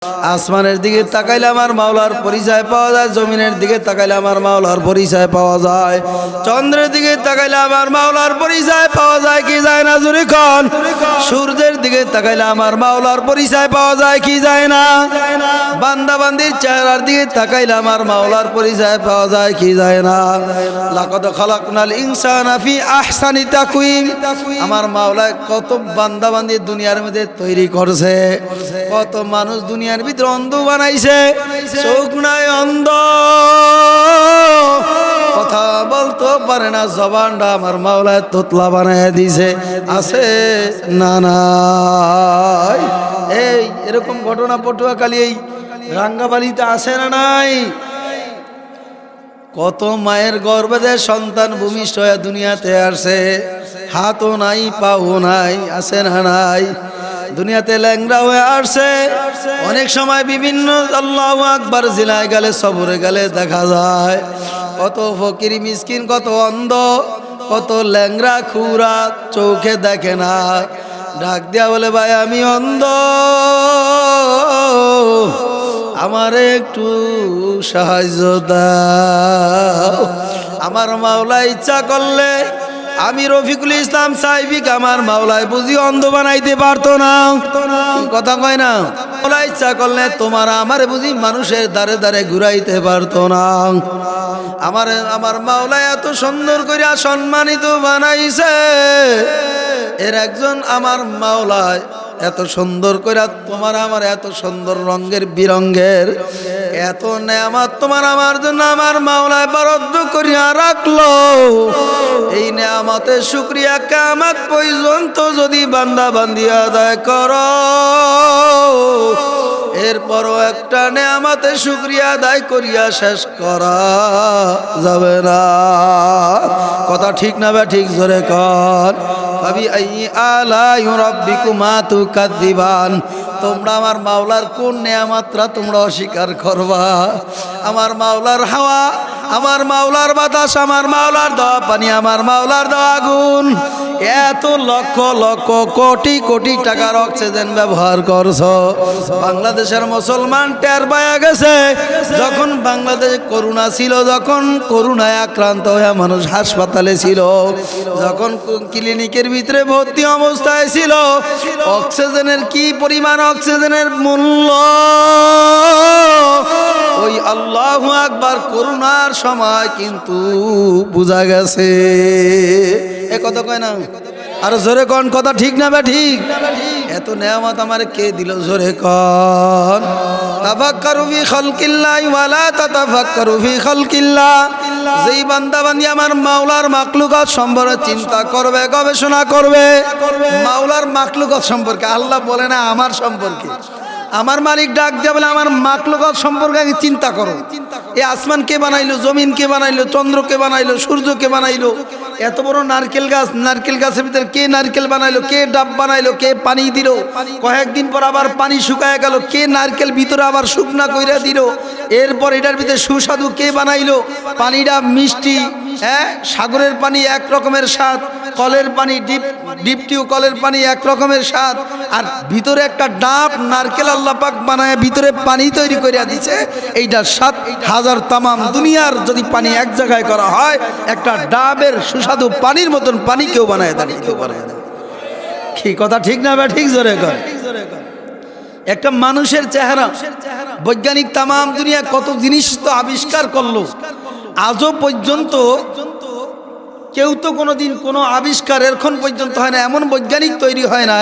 আসমানের দিকে তাকাইলে আমার মাওলার পরিচয় পাওয়া যায়, জমিনের দিকে তাকাইলে আমার মাওলার পরিচয় পাওয়া যায়, চন্দ্রের দিকে তাকাইলে আমার মাওলার পরিচয় পাওয়া যায় কি যায় না জোরে কোন? সূর্যের দিকে তাকাইলে আমার মাওলার পরিচয় পাওয়া যায় কি যায় না? বান্দা বান্দির চেহারার দিকে তাকাইলে আমার মাওলার পরিচয় পাওয়া যায় কি যায় না? লাকাদ খালাকনাল ইনসানা ফি আহসানি তাকওয়িম। আমার মাওলা কত বান্দা বান্দি দুনিয়ার মধ্যে তৈরি করছে, কত মানুষ দুনিয়ার ভিতরে অন্ধ বানাইছে, চোখ নাই অন্ধ, কথা বলতে পারে না, জবানটা আমার মাওলায় তোতলা বানায় দিছে। আছে না নাই? এই এরকম ঘটনা পটুয়াখালী এই রাঙ্গাবালিতে আছে না নাই? কত মায়ের গর্ভে সন্তান ভূমিষ্ঠ হয়ে দুনিয়াতে আসে, হাতও নাই পাও নাই, আছে না নাই? দুনিয়াতে ল্যাংড়া হয়ে আসছে, অনেক সময় বিভিন্ন আল্লাহু আকবার জিলায় গেলে সবরে গেলে দেখা যায় কত ফকির মিসকিন, কত অন্ধ, কত ল্যাংড়া খুরা, চোখে দেখে না, ডাক দিয়া বলে ভাই আমি অন্ধ, আমার একটু সাহায্য দাও। আমার মাওলা ইচ্ছা করলে আমি রফিকুল ইসলাম সাহেবিক আমার মাওলায় বুঝি অন্ধ বানাইতে পারতো না, কথা কয় না? মাওলা ইচ্ছা করলে তোমার আমার বুঝি মানুষের দ্বারে দ্বারে ঘুরাইতে পারতো না। আমার মাওলা এত সুন্দর করে সম্মানিত বানাইছে, এর একজন আমার মাওলায় এত সুন্দর করে তোমার আমার এত সুন্দর রঙের বিরঙ্গের এত নেয়ামত তোমার আমার জন্য আমার মাওলায় বরাদ্দ করিয়া রাখলো। এই নেয়ামতের শুকরিয়া কিয়ামত পর্যন্ত যদি বান্দা বান্দি আদায় করো, এরপরও একটা নেয়ামতের শুকরিয়া আদায় করিয়া শেষ করা যাবে না। কথা ঠিক না বে ঠিক? জোরে কর। ফাবি আইয়ি আলাই রাব্বিকুমা তুকাযযিবান। তোমরা আমার মাওলার কোন নেয়ামতরা তোমরা অস্বীকার করবা? আমার মাওলার হাওয়া, আমার মাওলার বাতাস, আমার মাওলার দেওয়া পানি, আমার মাওলার দেওয়া আগুন, এত লক্ষ লক্ষ কোটি কোটি টাকার অক্সিজেন ব্যবহার করছো। বাংলাদেশের মুসলমান টের পায়া গেছে, যখন বাংলাদেশে করোনা ছিল, যখন করোনায় আক্রান্ত হয়ে মানুষ হাসপাতালে ছিল, যখন ক্লিনিকের ভিতরে ভর্তি অবস্থায় ছিল, অক্সিজেনের কি পরিমাণ অক্সিজেনের মূল্য ওই আল্লাহু আকবার করোনার সময় কিন্তু বোঝা গেছে। এ কথা কয় না? আর জোরে কন, কথা ঠিক না বে ঠিক? এত নেয়ামত আমার কে দিল? জোরে কন। তাফাক্কারু ফি খালকিল্লাহি ওয়া লা তাতাফাক্কারু ফি খালকিল্লাহ। যেই বান্দা বান্দি আমার মাওলার মাখলুকাত সম্পর্কে চিন্তা করবে, গবেষণা করবে, মাওলার মাখলুকাত সম্পর্কে, আল্লাহ বলে না আমার সম্পর্কে, আমার মালিক ডাক দিয়ে বলে আমার মাখলুকাত সম্পর্কে আগে চিন্তা করো। এই আসমান কে বানাইলো, জমিন কে বানাইলো, চন্দ্র কে বানাইলো, সূর্য কে বানাইলো, এত বড় নারকেল গাছ, নারকেল গাছের ভিতরে কে নারকেল বানাইলো, কে ডাব বানাইলো, কে পানি দিল, কয়েকদিন পর আবার পানি শুকায় গেল, কে নারকেল ভিতরে আবার শুকনা কইরা দিল, এরপর এটার ভিতরে সুস্বাদু কে বানাইলো, পানিটা মিষ্টি, হ্যাঁ, সাগরের পানি এক রকমের স্বাদ, কলের পানি ডিপ টিউ কলের পানি এক রকমের স্বাদ, আর ভিতরে একটা ডাব নারকেল আল্লাহ পাক বানায় ভিতরে পানি তৈরি করিয়া দিছে, এইটা 7,000 তামাম দুনিয়ার যদি পানি এক জায়গায় করা হয়, একটা ডাবের সুস্বাদু পানির মতন পানি কেউ বানায় দাঁড়িয়ে পারে। কি কথা ঠিক না বা ঠিক? জোরে কর। একটা মানুষের চেহারা, বৈজ্ঞানিক তামাম দুনিয়া কত জিনিস তো আবিষ্কার করলো, আজও পর্যন্ত কেউ তো কোনোদিন কোনো আবিষ্কার এখন পর্যন্ত হয় না, এমন বৈজ্ঞানিক তৈরি হয় না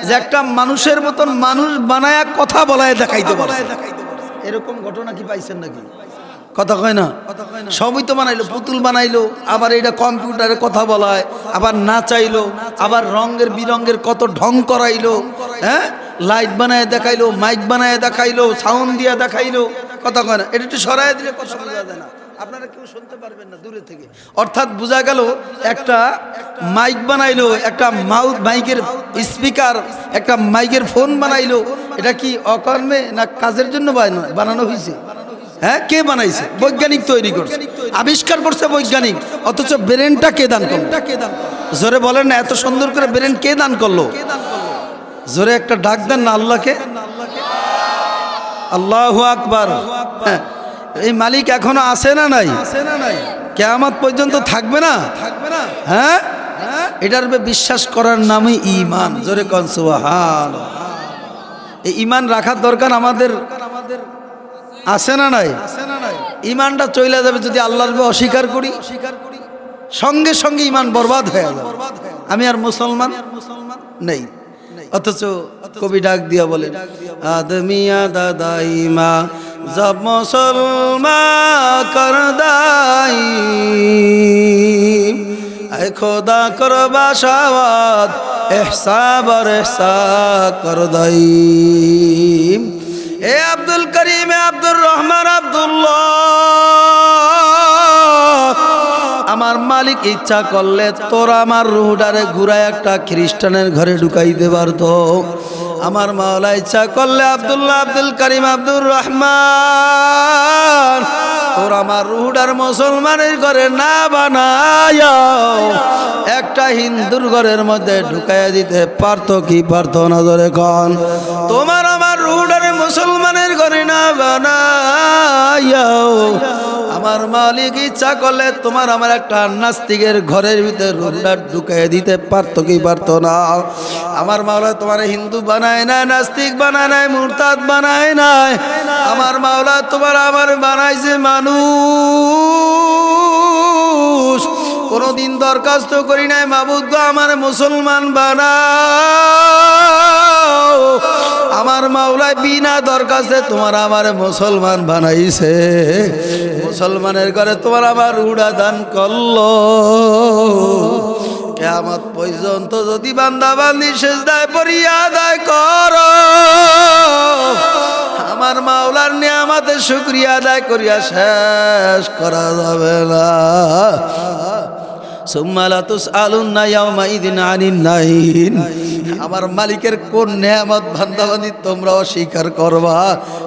যে একটা মানুষের মতন মানুষ বানায়া কথা বলায় দেখাইতে পারে। এরকম ঘটনা কি পাইছেন নাকি? কথা কয় না? সবই তো বানাইলো, পুতুল বানাইলো, আবার এটা কম্পিউটারে কথা বলায়, আবার নাচাইলো, আবার রঙের বিরঙ্গের কত ঢং করাইলো, হ্যাঁ, লাইট বানায় দেখাইলো, মাইক বানায় দেখাইলো, সাউন্ড দিয়ে দেখাইলো। কথা কয় না? এটা একটু সরাই দিলে কথা বোঝা যায় না, আপনারা কেউ শুনতে পারবেন না দূরে থেকে। অর্থাৎ বোঝা গেল একটা মাইক বানাইলো, একটা মাইকের স্পিকার, একটা মাইকের ফোন বানাইলো, এটা কি অকর্মে না কাজের জন্য বানানো হয়েছে? হ্যাঁ, কে বানাইছে? বৈজ্ঞানিক তৈরি করছে, আবিষ্কার করছে বৈজ্ঞানিক, অথচ ব্রেনটা কে দান করলো? জোরে বলেন না, এত সুন্দর করে ব্রেন কে দান করলো? জোরে একটা ডাক দেন না আল্লাহকে। আল্লাহু আকবার। হ্যাঁ, এই মালিক এখনো আছে না নাই? কিয়ামত পর্যন্ত থাকবে না? হ্যাঁ, এটার বিশ্বাস করার নামই ঈমান। জোরে কোন সুবহানাল্লাহ। এই ঈমান রাখার দরকার আমাদের আছে না নাই? ঈমানটা চলে যাবে যদি আল্লাহর অস্বীকার করি, সঙ্গে সঙ্গে ঈমান বরবাদ হয়ে যাবে। আমি আর মুসলমান নেই। অথচ কবি ডাক দিয়া বলেন, আদমিয়া দাদাইমা জব মুসলমান কর দাই, এ খোদা কর বাশাওয়াত এহসাব আর এহসা কর দাই। এ আব্দুল করিম, এ আব্দুর রহমান, আব্দুল্লাহ, আমার মালিক ইচ্ছা করলে তোরা আমার রুহটারে ঘুরায় একটা খ্রিস্টানের ঘরে ঢুকাইতে পারতো। আমার মাওলা ইচ্ছা করলে আব্দুল্লাহ, আব্দুল করিম, আব্দুর রহমান তোর আমার রুহটার মুসলমানের ঘরে না বানায়া একটা হিন্দুর ঘরের মধ্যে ঢুকাইয়া দিতে পারতো কি পারতো না? ধরে কন, তোমার আমার রুহটারে মুসলমানের ঘরে না বানায়া আমার মালিক ইচ্ছা করলে তোমার আমার একটা নাস্তিকের ঘরের ভিতরে রুহটা ঢুকাইয়া দিতে পারতো কি পারতো না? আমার মাওলা তোমার হিন্দু বানায় নাই, নাস্তিক বানায় নাই, মুরতাদ বানায় নাই। আমার মাওলা তোমার আমার বানাইছে মানুষ। কোনদিন দরখাস্ত করি নাই মাবুদ গো আমার মুসলমান বানাও। আমার মাওলা বিনা দরখাস্তে তোমার আমার মুসলমান বানাইছে। মুসলমানের ঘরে তোমার আমার রুহটা দান করলো। কিয়ামত পর্যন্ত যদি বান্দা বান্দি সিজদায় পড়িয়া আদায় করো, আমার মাওলার নিয়ামতের শুকরিয়া আদায় করিয়া শেষ করা যাবে না। সুম্মা লা তুসআলুন্না ইয়াওমাইযিন আনিন নাঈম। আমার মালিকের কোন নেয়ামত বান্দাবান্দি তোমরা অস্বীকার করবা?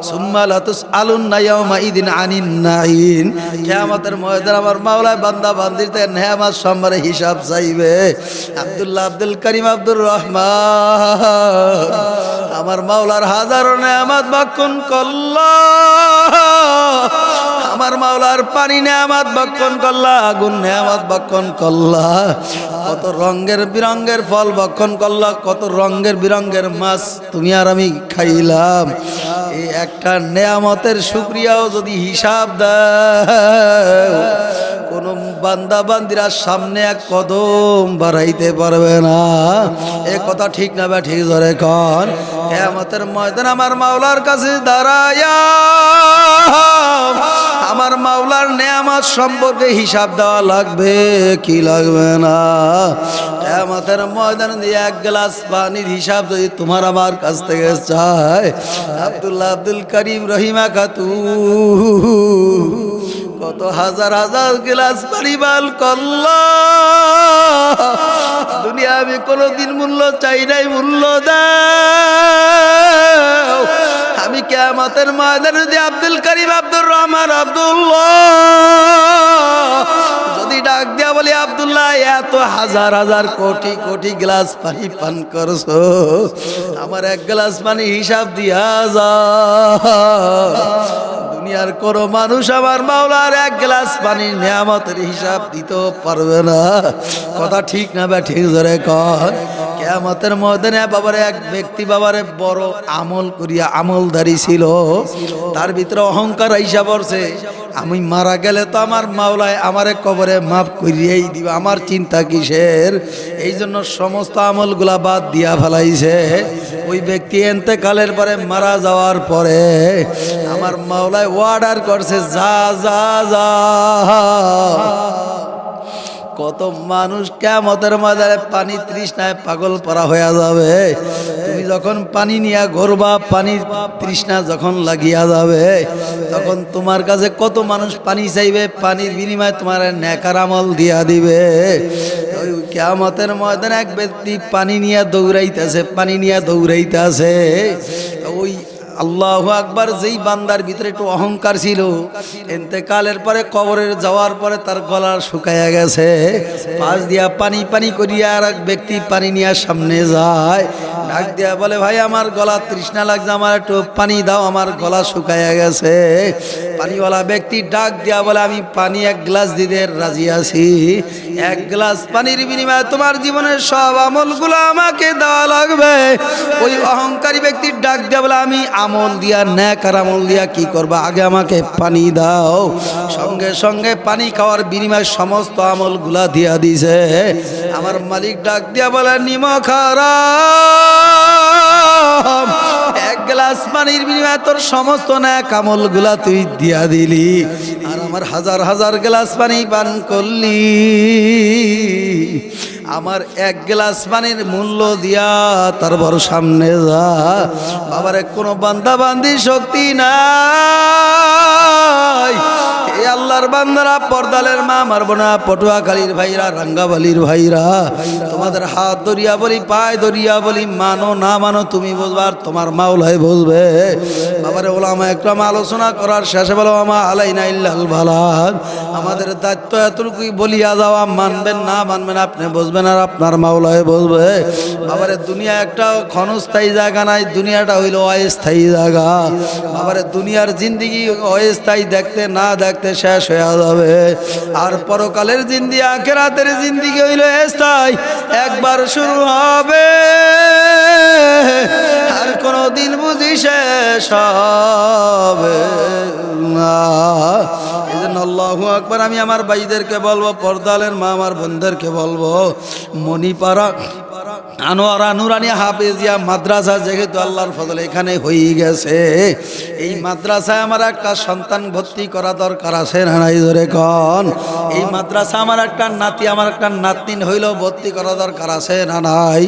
সুম্মা লা তুসআলুন্না ইয়াওমাইযিন আনিন নাঈম। কিয়ামতের ময়দানে আমার মাওলা বান্দাবান্দির নেয়ামত সম্পর্কে হিসাব চাইবে। আব্দুল্লাহ, আব্দুল করিম, আব্দুর রহমান আমার মাওলার হাজারো নেয়ামত ভক্ষণ করলো। আমার মাওলার পানি নেয়ামত ভক্ষণ করলা, আগুন নেয়ামত ভক্ষণ করলা, কত রঙের বিরঙ্গের ফল ভক্ষণ করলা, কত রঙের বিরঙ্গের মাছ তুমি আর আমি খাইলাম। এই একটা নেয়ামতের শুকরিয়াও যদি হিসাব দাও, কোন বান্দা বান্দিরা সামনে এক কদম বাড়াইতে পারবে না। এ কথা ঠিক না বা ঠিক? ধরে কন, কিয়ামতের ময়দান আমার মাওলার কাছে দাঁড়ায়া আমার মাওলার নেয়ামত সম্পর্কে হিসাব দেওয়া লাগবে কি লাগবে না? কিয়ামতের ময়দানে দিয়ে এক গ্লাস পানির হিসাব যদি তোমার আমার কাছ থেকে চায়, আব্দুল্লাহ, আব্দুল করিম, রহিমা খাতুন কত হাজার হাজার গ্লাস পানি বাল করলো। দুনিয়া আমি কোনোদিন মূল্য চাই নাই, মূল্য দাও। আমি কিয়ামতের ময়দানে যদি আব্দুল করিম, আব্দুর রহমান, আব্দুল্লাহ যদি ডাক দিয়া বলি, আব্দুল্লাহ এত হাজার হাজার কোটি কোটি গ্লাস পানি পান করছো, আমার এক গ্লাস পানি হিসাব দিয়া যা। দুনিয়ার কোন মানুষ আমার মাওলার এক গ্লাস পানির নিয়ামতের হিসাব দিতে পারবে না। কথা ঠিক না বা ঠিক? ধরে কর, কিয়ামতের ময়দানে বাবারে এক ব্যক্তি বাবারে বড় আমল করিয়া আমলদারি ছিল, তার ভিতরে অহংকার আইসা পড়ছে। আমি মারা গেলে তো আমার মাওলায় আমারে কবরে মাফ করিয়েই দিবে, আমার চিন্তা কিসের? এই জন্য সমস্ত আমলগুলা বাদ দিয়া ফেলাইছে। ওই ব্যক্তি এন্তেকালের পরে, মারা যাওয়ার পরে আমার মাওলায় অর্ডার করছে, যা যা যা। কত মানুষ কিয়ামতের ময়দানে পানি তৃষ্ণায় পাগল পরা হয়ে যাবে। তুমি যখন পানি নিয়ে ঘুরবা, পানির তৃষ্ণা যখন লাগিয়া যাবে, তখন তোমার কাছে কত মানুষ পানি চাইবে, পানির বিনিময়ে তোমার নেকার আমল দিয়া দিবে। ওই কিয়ামতের ময়দানে এক ব্যক্তি পানি নিয়ে দৌড়াইতেছে, পানি নিয়ে দৌড়াইতেছে। ওই আল্লাহু আকবার। যেই বান্দার ভিতরে একটু অহংকার ছিল, ইন্তেকালের পরে কবরে যাওয়ার পরে তার গলা শুকায়া গেছে, পাশ দিয়া পানি পানি করিয়া আর এক ব্যক্তি পানি নিয়ে সামনে যায়, ডাক দিয়া বলে ভাই আমার গলা তৃষ্ণা লাগছে, আমার একটু পানি দাও, আমার গলা শুকায়া গেছে। পানিওয়ালা ব্যক্তি ডাক দিয়া বলে আমি পানি এক গ্লাস দিতে রাজি আছি, এক গ্লাস পানির বিনিময়ে তোমার জীবনের সব আমলগুলো আমাকে দেওয়া লাগবে। ওই অহংকারী ব্যক্তির ডাক দিয়া বলে আমি আমল দিয়া নেক আর আমল দিয়া কি করবা, আগে আমাকে পানি দাও। সঙ্গে সঙ্গে পানি খাওয়ার বিনিময়ে সমস্ত আমলগুলা দিয়া দিছে। আমার মালিক ডাক দিয়া বলে নিমক হারাম, এক গ্লাস পানির বিনিময়ে তোর সমস্ত নেক আমলগুলা তুই দিয়া দিলি, আর আমার হাজার হাজার গ্লাস পানি পান করলি। আমার এক গ্লাস পানির মূল্য দিয়া তারপর সামনে যা। বাবারে কোনো বান্দা বান্দির শক্তি নাই। এই আল্লাহর বান্দারা, পর্দালের মা, আমার বোনা, পটুয়াখালীর ভাইরা, রাঙ্গাবালির ভাইরা, তোমাদের হাত ধরিয়া বলি, পায়ে ধরিয়া বলি, মানো না মানো তুমি বুঝবে, আর তোমার মাওলাই বুঝবে। বাবারে ওলামা একরাম আলোচনা করার শেষে বলো আমা আলাইনা ইল্লাল বালাগ, আমাদের দায়িত্ব এতটুকুই বলিয়া যাওয়া, মানবেন না মানবেন আপনি বুঝবেন আর আপনার মাওলাই বুঝবে। বাবারে দুনিয়া একটা ক্ষণস্থায়ী জায়গা নাই, দুনিয়াটা হইল অস্থায়ী জায়গা। বাবারে দুনিয়ার জিন্দিগি অস্থায়ী, দেখতে না দেখতে শেষ হয়ে যাবে। আর পরকালের জিন্দিগি, আখিরাতের জিন্দিগি হইল স্থায়ী, একবার শুরু হবে আর কোনদিন বুঝি শেষ হবে না। এজন্য আল্লাহু আকবার। আমি আমার ভাইদেরকে বলবো, পর্দালের মা আমার বোনদেরকে বলবো, মণিপাড়া আনোয়ারা নুরানি হাফেজিয়া মাদ্রাসা যেহেতু আল্লাহর ফজলে এখানে হয়ে গেছে, এই মাদ্রাসায় আমার একটা সন্তান ভর্তি করা দরকার আছে না নাই? ধরে কন, এই মাদ্রাসা আমার একটা নাতি, আমার একটা নাতনিন হইলেও ভর্তি করা দরকার আছে না নাই?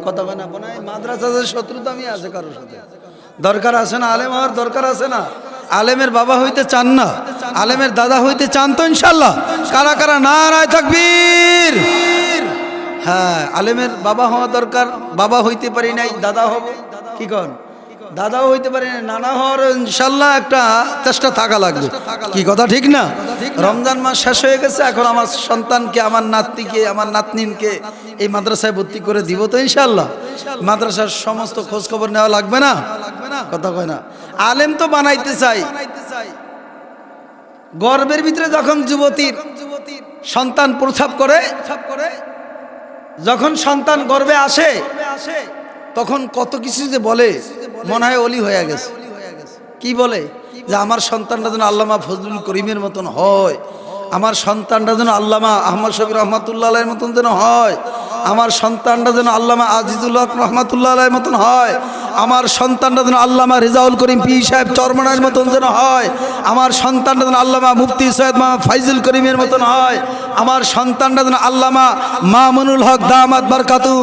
কথা বলে না বোনা, এই মাদ্রাসাতে শত্রুতা আমি আছে কারোর সাথে? দরকার আছে না? আলেম হওয়ার দরকার আছে না? আলেমের বাবা হইতে চান না? আলেমের দাদা হইতে চান তো ইনশাল্লাহ? কারা কারা নারায়ে তাকবীর? হ্যাঁ, আলেমের বাবা হওয়া দরকার। বাবা হইতে পারি নাই, দাদা হব। কি কন? দাদাও হইতে পারি না, নানা হওয়ার ইনশাল্লাহ একটা চেষ্টা থাকা লাগবে। কি কথা ঠিক না? রমজান মাস শেষ হয়ে গেছে, এখন আমার সন্তানকে, আমার নাতিকে, আমার নাতনিনকে এই মাদ্রাসায় ভর্তি করে দিব তো ইনশাল্লাহ। মাদ্রাসার সমস্ত খোঁজ খবর নেওয়া লাগবে না? কথা কয় না? আলেম তো বানাইতে চাই। গর্বের ভিতরে যখন যুবতীর সন্তান প্রস্রাব করে, যখন সন্তান গর্বে আসে, তখন কত কিছু যে বলে, মনে হয় অলি হয়ে গেছে। কি বলে? যে আমার সন্তানটা যেন আল্লামা ফজলুল করিমের মতন হয়, আমার সন্তানটা যেন আল্লামা আহমদ শফি রহমাতুল্লাহ আলাইহির মতন যেন হয়, আমার সন্তানটা যেন আল্লামা আজিজুল হক রহমাতুল্লাহ আলাইহির মতন হয়, আমার সন্তানটা যেন আল্লামা রেজাউল করিম পীর সাহেব চরমনার মতন যেন হয়, আমার সন্তানটা যেন আল্লামা মুফতি সৈয়দ মা ফাইজুল করিমের মতন হয়, আমার সন্তানটা যেন আল্লামা মামুনুল হক দামাত বারকাতু,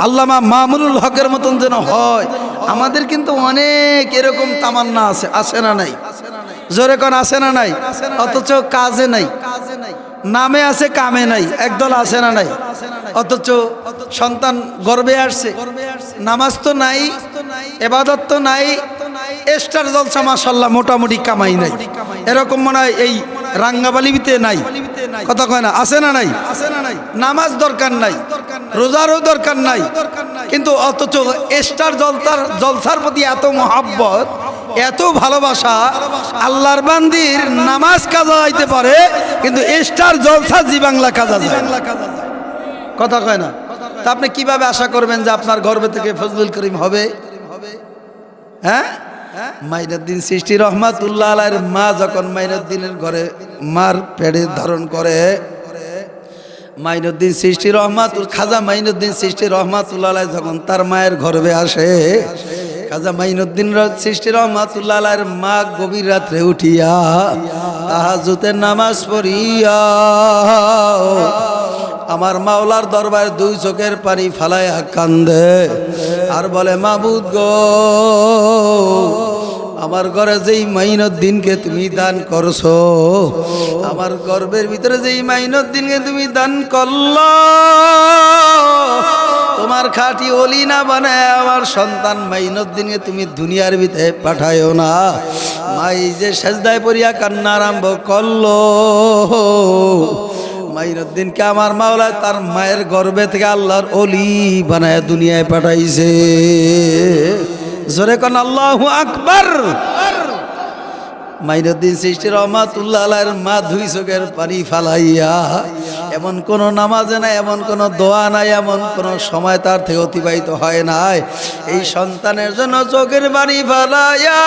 আল্লামা মামুনুল হকের মতন যেন হয়। আমাদের কিন্তু অনেক এরকম তামান্না আছে, আছে না নাই? জোরে কোন আছে না নাই? অথচ কাজে নাই, নামে আছে কামে নাই, একদল আছে না নাই? অথচ সন্তান গর্বে আসছে, নামাজ তো নাই, ইবাদত তো নাই, স্টার জলসা মাশাআল্লাহ মোটামুটি কামাই নাই, এরকম মনে হয় এই রাঙ্গাবালিতে নাই। কথা কয় না? আছে না নাই? নামাজ দরকার নাই, রোজারও দরকার নাই, কিন্তু অথচ স্টার জলসার প্রতি এত মহাব্বত, এত ভালোবাসা। আল্লাহর বান্দির নামাজ কাজা যাইতে পারে, কিন্তু স্টার জলসা জি বাংলা কাজা যায়। কথা কয় না? তা আপনি কিভাবে আশা করবেন যে আপনার গর্বে থেকে ফজলুল করিম হবে? হ্যাঁ, মাইনুদ্দিন সৃষ্টি রহমাতুল্লাহ আলাইহির মা যখন মাইনুদ্দিনের ঘরে মার পেটে ধারণ করে, মাইনুদ্দিন সৃষ্টি খাজা মাইনুদ্দিন সৃষ্টি রহমাতুল্লাহ আলাইহি যখন তার মায়ের গর্ভে আসে, খাজা মাইনুদ্দিন সৃষ্টি রহমাতুল্লাহ আলাইহির মা গভীর রাত্রে উঠিয়া তাহাজ্জুদের নামাজ পড়িয়া আমার মাওলার দরবারে দুই চোখের পানি ফালাইয়া কান্দে আর বলে, মাবুদ গো, আমার ঘরে যেই মাইনুদ্দিনকে তুমি দান করছো, আমার গর্বের ভিতরে যেই মাইনুদ্দিনকে তুমি দান করলো, তোমার খাঁটি ওলি না বানায় আমার সন্তান মাইনুদ্দিনকে তুমি দুনিয়ার ভিতরে পাঠায়ো না। মাই যে সেজদায় পড়িয়া কান্না আরম্ভ করলো, মাইনুদ্দিনকে আমার মাওলা তার মায়ের গর্ভে থেকে আল্লাহর ওলি বানায় দুনিয়ায় পাঠাইছে। জোরে কোন আল্লাহু আকবার। মাইনুদ্দিন চিশতি রহমাতুল্লাহ আলাইহির মা দুই চোখের পানি ফালাইয়া, এমন কোন নামাজে নাই, এমন কোন দোয়া নাই, এমন কোন সময় তার থেকে অতিবাহিত হয় নাই এই সন্তানের জন্য চোখের পানি ফালাইয়া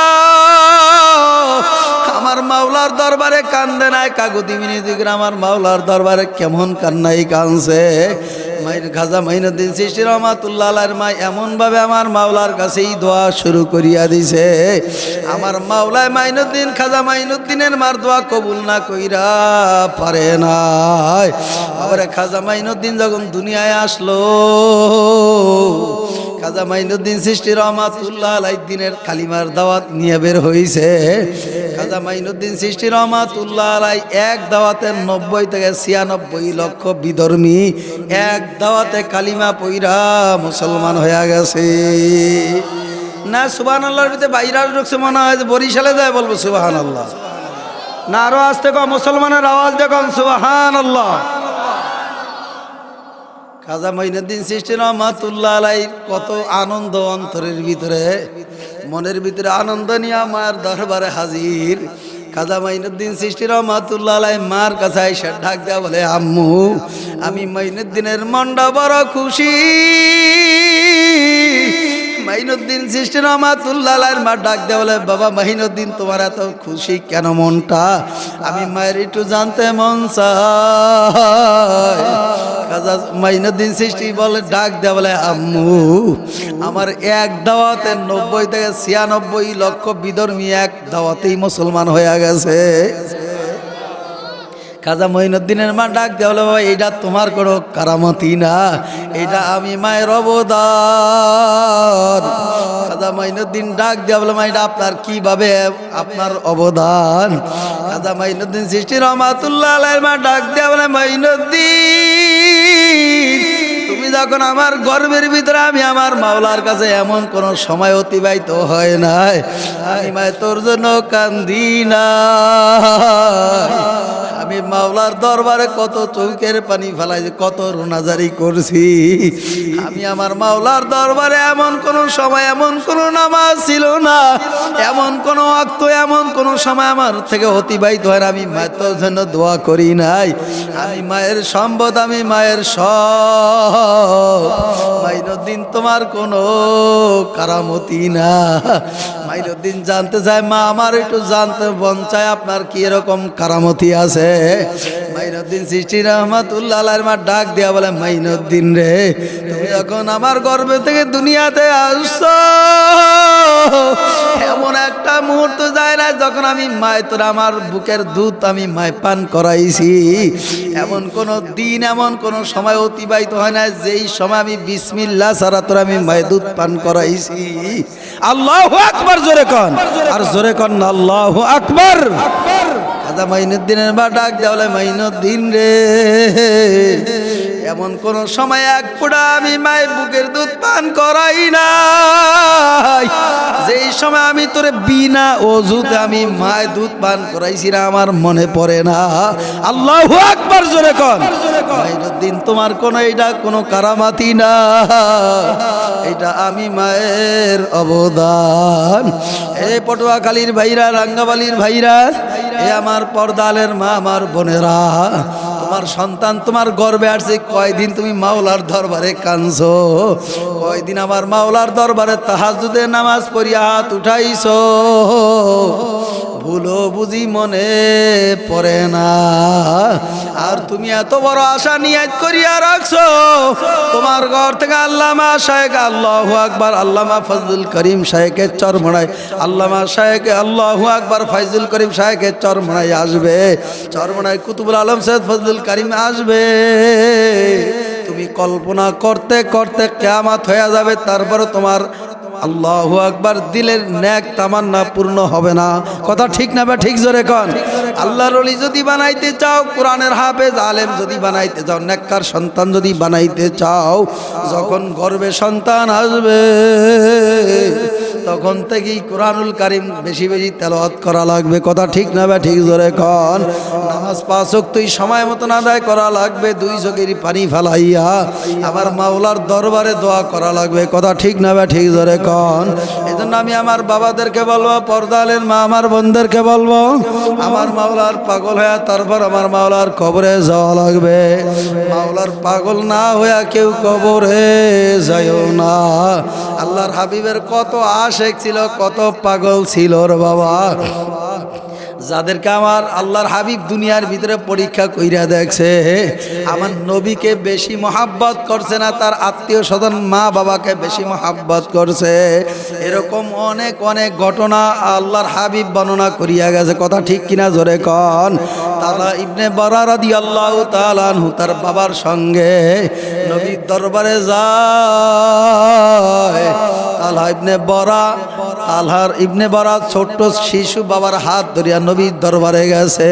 আমার মাওলার দরবারে কান্দে নাই। কাকুতি মিনতি করে আমার মাওলার দরবারে কেমন কান্নাই কানছে। খাজা মাইনুদ্দিন চিশতি রহমাতুল্লাহ আলাইহির মা এমনভাবে আমার মাওলার কাছেই দোয়া শুরু করিয়া দিছে, আমার মাওলায় মাইনুদ্দিন খাজা মাইনুদ্দিনের মার দোয়া কবুল না কইরা পারে নাই। আবার খাজা মাইনুদ্দিন যখন দুনিয়ায় আসলো, খাজা মাইনুদ্দিন চিশতি রহমাতুল্লাহ আলাইহি দিনের কালিমার দাওয়াত নিয়ে বের হইছে। খাজা মাইনুদ্দিন চিশতি রহমাতুল্লাহ আলাইহি এক দাওয়াতে 90 থেকে 96 লক্ষ বিধর্মী এক দাওয়াতে কালিমা পইরা মুসলমান হয়ে গেছে। না সুবহানাল্লাহর ভিতরে বাইরে ঢুকছে মনে হয় বরিশালে যায় বলবো সুবহানাল্লাহ, না আরো আসতে কম মুসলমানের আওয়াজ দেখুন সুবহানাল্লাহ। খাজা মাইনুদ্দিন চিশতি রহমাতুল্লাহ আলাইহির কত আনন্দ অন্তরের ভিতরে, মনের ভিতরে আনন্দ নিয়ে মার দরবারে হাজির। খাজা মাইনুদ্দিন চিশতি রহমাতুল্লাহ আলাইহি মার কাছে এসে ডাক দেয়া বলে, আম্মু আমি মাইনুদ্দিনের মনটা বড় খুশি। মাইনুদ্দিন চিশতি রহমাতুল্লাহ আলাইহির মা ডাক দেয়া বলে, বাবা মাইনুদ্দিন তোমার এত খুশি কেন মনটা? আমি মায়ের একটু জানতে মন চায়। খাজা মাইনুদ্দিন চিশতি বলে ডাক দেয়া বলে, আম্মু আমার এক দাওয়াতে 90 থেকে 96 লক্ষ বিধর্মী এক দাওয়াতেই মুসলমান হয়ে গেছে। খাজা মাইনুদ্দিনের মা ডাক দেয়া বলে, বাবা এইটা তোমার কোনো কারামতি না, এইটা আমি মায়ের অবদান। খাজা মাইনুদ্দিন ডাক দেয়া বলে, মা এটা আপনার কিভাবে আপনার অবদান? খাজা মাইনুদ্দিন চিশতি রহমাতুল্লাহ আলাইহির মা ডাক দেয়া বলে, মাইনুদ্দিন তুমি যখন আমার গর্বের ভিতরে, আমি আমার মাওলার কাছে এমন কোন সময় অতিবাহিত হয় নাই আমি মায়ের তোর জন্য কান্দি না। আমি মাওলার দরবারে কত চৌকের পানি ফেলাইছি, কত রোনাজারি করছি। আমি আমার মাওলার দরবারে এমন কোন সময়, এমন কোন নামাজ ছিল না, এমন কোন ওয়াক্ত, এমন কোন সময় আমার থেকে অতিবাহিত হয় না আমি মায়ের তোর জন্য দোয়া করি নাই। আমি মায়ের সম্পদ, আমি মায়ের সব। মাইনুদ্দিন তোমার কোনো কারামতি না। মাইনুদ্দিন জানতে চায়, মা আমার একটু জানতে মন চায় আপনার কি এরকম কারামতি আছে। মাইনুদ্দিন চিশতি রহমাতুল্লাহ আলাইহির মা ডাক দেয়া বলে, মাইনুদ্দিন রে তুমি যখন আমার গর্ভ থেকে দুনিয়াতে আসছো, এমন একটা মুহূর্ত যায় না যখন আমি মায় তোর আমার বুকের দুধ আমি মায় পান করাইছি। এমন কোন দিন, এমন কোন সময় অতিবাহিত হয় না যেই সময় আমি বিসমিল্লাহ ছাড়া তোর আমি মায় দুধ পান করাইছি। আল্লাহু আকবার জোরে কন, আর জোরে কন আল্লাহু আকবার। খাজা মাইনুদ্দিনের মা ডাক দেয়া বলে, মাইনুদ্দিন রে এমন কোন সময় এক ফোঁটা আমি মায়ের বুকের দুধ পান করাই নাই যেই সময় আমি তোরে বিনা ওযুতে আমি মায়ের দুধ পান করাইছি না আমার মনে পড়ে না। আল্লাহু আকবার জোরে কন। মাইনুদ্দিন তোমার কোন এইটা কোনো কারামাতি না, এটা আমি মায়ের অবদান। এই পটুয়াখালীর ভাইরা, রাঙ্গাবালির ভাইরা, এ আমার পর্দালের মা, আমার বোনেরা, তোমার সন্তান তোমার গর্বে আসছে, কয়দিন তুমি মাওলার দরবারে কাঁদছো, কয়দিন আমার মাওলার দরবারে তাহাজ্জুদের নামাজ পড়িয়া হাত উঠাইছো, ভুলো বুঝি মনে পড়ে না। আর তুমি এত বড় আশা নিয়াত করিয়া রাখছো, তোমার ঘর থেকে আল্লামা শায়েখ, আল্লাহু আকবার, আল্লামা ফজলুল করিম শায়েখের চরমোনায়, আল্লামা শায়েখ আল্লাহু আকবার ফজলুল করিম শায়েখের চরমোনায় আসবে, চরমোনায় কুতুবুল আলম সৈয়দ ফজলুল করিম আসবে। তুমি কল্পনা করতে করতে কিয়ামত হয়ে যাবে, তারপরে তোমার আল্লাহু আকবার দিলের নেক তামান্না পূর্ণ হবে না। কথা ঠিক না বা ঠিক জোরে কন। আল্লাহর ওলি যদি বানাইতে চাও, কোরআনের হাফেজ আলেম যদি বানাইতে চাও, নেককার সন্তান যদি বানাইতে চাও, যখন গর্ভে সন্তান আসবে তখন থেকেই কোরআনুল কারীম বেশি বেশি তেলাওয়াত করা লাগবে। কথা ঠিক না বা ঠিক জোরে কন। নামাজ 5 ওয়াক্তই সময় মতন আদায় করা লাগবে। 2 চোখের পানি ফেলাইয়া আমার মাওলার দরবারে দোয়া করা লাগবে। কথা ঠিক না বা ঠিক জোরে কন। এজন্য আমি আমার বাবাদেরকে বলবো, পর্দালের মা আমার বোনদেরকে বলবো, আমার মাওলার পাগল হয়ে তারপর আমার মাওলার কবরে যাওয়া লাগবে। মাওলার পাগল না হইয়া কেউ কবরে যায়ও না। আল্লাহর হাবিবের কত আশেক ছিল, কত পাগল ছিল রে বাবা, যাদেরকে আমার আল্লাহর হাবিব দুনিয়ার ভিতরে পরীক্ষা কইরা দেখছে। আমার নবীকে বেশি মহাব্বত করছে না, তার আত্মীয় স্বজন মা বাবাকে বেশি মহাব্বত করছে। এরকম অনেক অনেক ঘটনা আল্লাহর হাবিব বর্ণনা করিয়া গেছে। কথা ঠিক কিনা জোরে কন। তালা ইবনে বারা রাদিয়াল্লাহু তাআলা আনহু তার বাবার সঙ্গে নবীর দরবারে যায়। তালহার ইবনে বারা ছোট্ট শিশু বাবার হাত ধরিয়া নবীর দরবারে গেছে।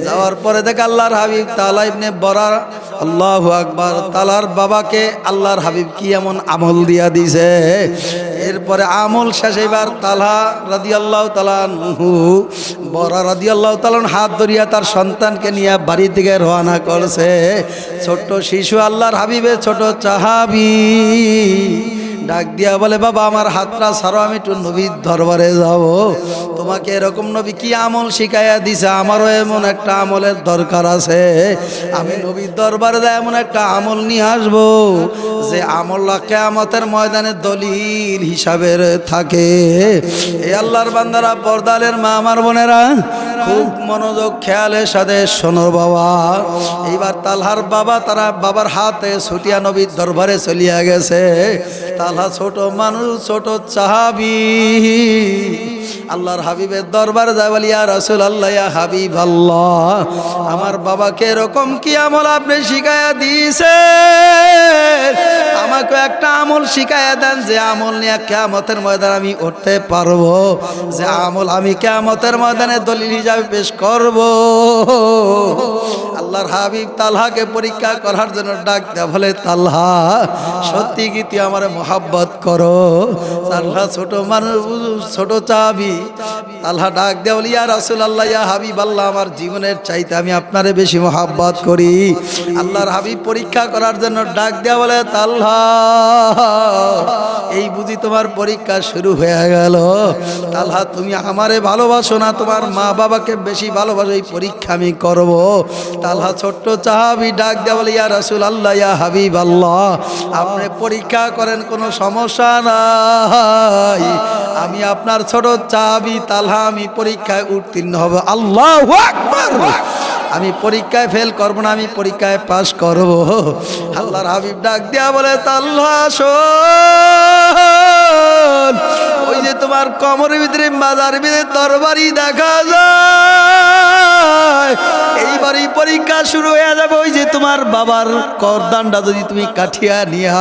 যাওয়ার পরে দেখে আল্লাহর হাবিব তালা ইবনে বারা, আল্লাহু আকবার, তালার বাবাকে আল্লাহর হাবিব কি এমন আমল দিয়া দিছে। এরপরে আমল শেষ, এবার তালহা রাদিয়াল্লাহু তাআলা আনহু বারা রাদিয়াল্লাহু তাআলা হাত ধরিয়া তার সন্তানকে নিয়ে বাড়ি থেকে রওনা করছে। ছোট্ট শিশু আল্লাহর হাবিবের ছোট সাহাবী ডাক দিয়া বলে, বাবা আমার হাতটা ছাড়ো, আমি একটু নবীর দরবারে যাব। তোমাকে এরকম নবী কি আমল শিখাইয়া দিছে, আমারও এমন একটা আমলের দরকার আছে। আমি নবীর দরবারে যাই এমন একটা আমল নিয়ে আসবো যে আমলটা কিয়ামতের ময়দানে দলিল হিসাবে থাকে। এই আল্লাহর বান্দারা, পর্দালের মা আমার বোনেরা, খুব মনোযোগ খেয়ালের সাথে শোনো বাবা। এইবার তালহার বাবা, তারা বাবার হাতে ছুটিয়া নবীর দরবারে চলিয়া গেছে। তালহা ছোট মানুষ, ছোট সাহাবী, আল্লাহর হাবিবের দরবারে যায় বলি, ইয়া রাসূলুল্লাহ, ইয়া হাবিবাল্লাহ, আমার বাবাকে এরকম কি আমল আপনি শিখাইয়া দিয়েছে, আমাকে একটা আমল শিখাইয়া দেন যে আমল নিয়ে কিয়ামতের ময়দানে আমি উঠতে পারবো, যে আমল আমি কিয়ামতের ময়দানে দলিল হিসাবে পেশ করব। আল্লাহর হাবিব তালহাকে পরীক্ষা করার জন্য ডাক দেয়া বলে, তালহা সত্যি কি তুই আমার মহাব্বত করো? তালহা ছোট মানুষ, ছোট চাবি। তালহা ডাক দেয়া বলে, ইয়া রাসূলুল্লাহ, ইয়া হাবিবাল্লাহ, আমার জীবনের চাইতে আমি আপনারে বেশি মহাব্বত করি। আল্লাহর হাবিব পরীক্ষা করার জন্য ডাক দেয়া বলে, তালহা এই বুঝি তোমার পরীক্ষা শুরু হয়ে গেল? তালহা তুমি আমারে ভালোবাসো না, তোমার মা বাবাকে বেশি ভালোবাসো, এই পরীক্ষা আমি করব। তালহা ছোট্ট সাহাবী ডাক দেয়া বলে, ইয়া রাসূলুল্লাহ, ইয়া হাবিবাল্লাহ, আপনি পরীক্ষা করেন, কোনো সমস্যা নাই, আমি আপনার ছোট সাহাবী তালহা, আমি পরীক্ষায় উত্তীর্ণ হব। আল্লাহু আকবার। আমি পরীক্ষায় ফেল করব না, আমি পরীক্ষায় পাস করব। আল্লাহর হাবিব ডাক দিয়া বলে, তালহা শোন, ওই যে তোমার কোমরের ভিতরে মাজার ভিতরে তরবারি দেখা যায়, এইবারই পরীক্ষা শুরু হয়ে যাবে। ওই যে তোমার বাবার করদানটা যদি তুমি কাঠিয়া নিয়া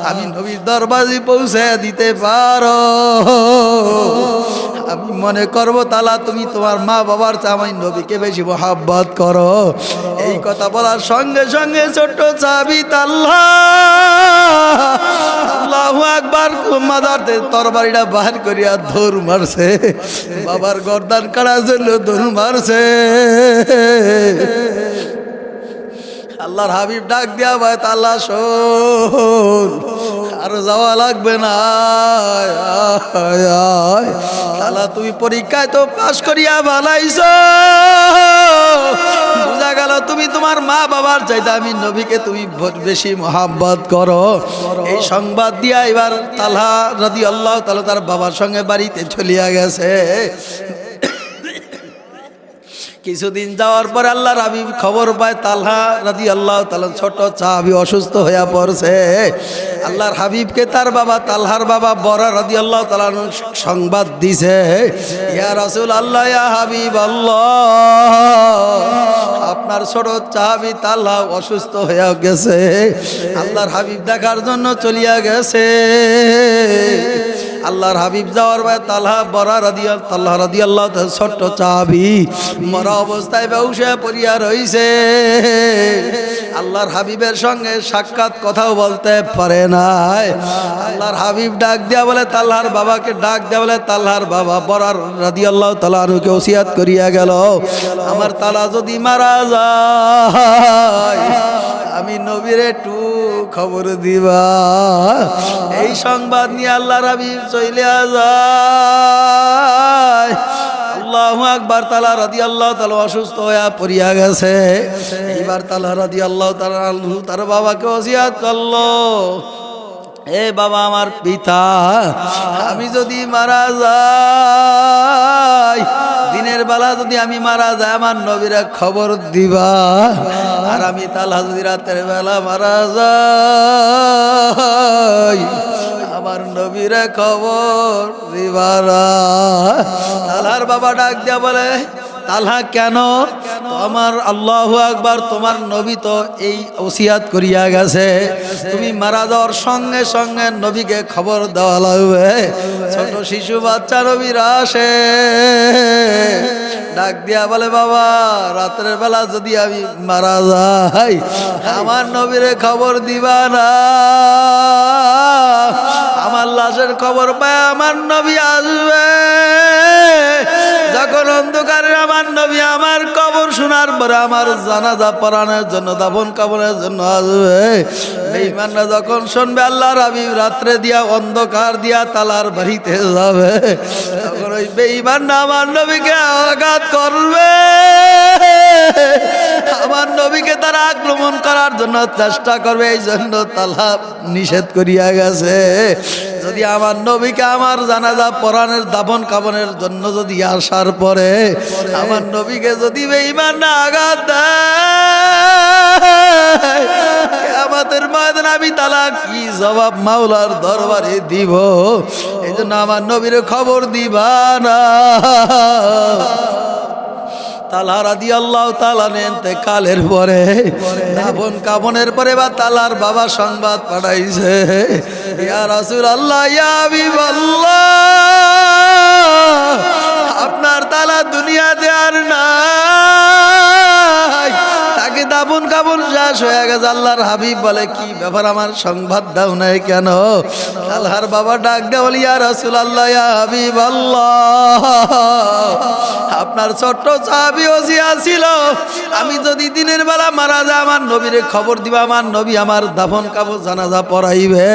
আমি নবীর দরবারে পৌঁছে দিতে পারো, আমি মনে করব তালা তুমি তোমার মা বাবার চেয়ে আমি নবীকে বেশি মহাব্বত করো। এই কথা বলার সঙ্গে সঙ্গে ছোট্ট সাহাবী তালহা আল্লাহু আকবার মাজারতে তরবারিটা বাহির করিয়া দৌড় মারছে, বাবার গর্দান কাটার জন্য দৌড় মারছে। আল্লাহর হাবিব ডাক দিয়া ভাই, তাল্লা শোন, আর যাওয়া লাগবে না, তালা তুমি পরীক্ষায় তো পাশ করিয়া ভালাইছ, বুঝা গেল তুমি তোমার মা বাবার চাইতে আমি নবীকে তুমি বেশি মহাব্বত করো। এই সংবাদ দিয়া এবার তালহা রাদিয়াল্লাহু তাআলা তার বাবার সঙ্গে বাড়িতে চলিয়া গেছে। কিছুদিন যাওয়ার পর আল্লাহর হাবিব খবর পায় তালহা রাদিয়াল্লাহু তাআলা ছোট সাহাবী অসুস্থ হয়ে পড়ছে। আল্লাহর হাবিবকে তার বাবা তালহার বাবা বরা রাদিয়াল্লাহু তাআলা সংবাদ দিছে, ইয়া রাসূলুল্লাহ, ইয়া হাবিবাল্লাহ, আপনার ছোট সাহাবী তালহা অসুস্থ হয়ে গেছে। আল্লাহর হাবিব দেখার জন্য চলিয়া গেছে। আল্লাহর হাবিব যাওয়ার ভাই তালহা বরা রাদিয়াল্লাহু তাআলা ছোট্ট চাবি মরা অবস্থায় বেহুশে পড়িয়া রইছে। আল্লাহর হাবিবের সঙ্গে সাক্ষাৎ কথাও বলতে পারে নাই। আল্লাহর হাবিব ডাক দিয়া বলে তালহার বাবাকে ডাক দিয়া বলে তালহার বাবা বরার রাদিয়াল্লাহু তাআলা আনহুকে ওসিয়াত করিয়া গেল, আমার তালা যদি মারা যায় আমি নবীর একটু খবর দিবা। এই সংবাদ নিয়ে আল্লাহর হাবিব চলিয়া যায়। আল্লাহু আকবার। তালা রাদিয়াল্লাহু তাআলা অসুস্থ হইয়া পড়িয়া গেছে। এইবার তালা রাদিয়াল্লাহু তাআলা আনহু তার বাবাকে ওসিয়াত করলো, এ বাবা আমার পিতা, আমি যদি মারা যাই, দিনের বেলা যদি আমি মারা যাই আমার নবীরা খবর দিবা, আর আমি তালহা যদি রাতের বেলা মারা যাই আমার নবীরা খবর দিবা না। তালহার বাবা ডাক দিয়া বলে তালহা কেন? আমার আল্লাহু আকবার, তোমার নবী তো এই ওসিয়াত করিয়া গেছে তুমি মারা যাওয়ার সঙ্গে সঙ্গে নবীকে খবর দেওয়া লাগবে। ছোট শিশু বাচ্চা নবীরা আসে, ডাক দিয়া বলে বাবা রাতের বেলা যদি আমি মারা যাই আমার নবীরে খবর দিবা না, আমার লাশের খবর পায় আমার নবী আসবে। যখন অন্ধকারে আমার নবী আমার কবর শোনার পরে আমার জানাজা পড়ানোর জন্য দাফন কাফনের জন্য আসবে। বেঈমানরা যখন শুনবে আল্লাহর হাবিব রাত্রে দিয়া অন্ধকার দিয়া তালার বাড়িতে যাবে, তখন ওই বেঈমানরা আমার নবীকে আঘাত করবে, আমার নবীকে তারা আক্রমণ করার জন্য চেষ্টা করবে। এই জন্য তালা নিষেধ করিয়া গেছে, যদি আমার নবীকে আমার জানাজা পড়ানোর দাফন কাফনের জন্য যদি আসার পরে আমার নবীকে যদি বেঈমানরা আঘাত দেয়, কিয়ামতের ময়দানে আমি তালা কি জবাব মাওলার দরবারে দিব। এই জন্য আমার নবীর খবর দিবা না। তালহা রাদিয়াল্লাহু তাআলা ইন্তেকালের পরে দাফন কাফনের পরে বা তালহার বাবা সংবাদ পাঠাইছে, ইয়া রাসূলুল্লাহ ইয়া হাবিবাল্লাহ, আপনার তালা দুনিয়াতে আর নাই, তাকে দাফন কাফন শেষ হয়ে গেছে। আল্লাহর হাবিব বলে কি ব্যাপার আমার সংবাদ দাও নাই কেন? তালহার বাবা ডাক দেয়া বলে ইয়া রাসূলুল্লাহ ইয়া হাবিবাল্লাহ, আপনার ছোট্ট সাহাবী ওসিয়া ছিল আমি যদি দিনের বেলা মারা যায় আমার নবীর খবর দিবা, আমার নবী আমার দাফন কাফন জানাজা পড়াইবে,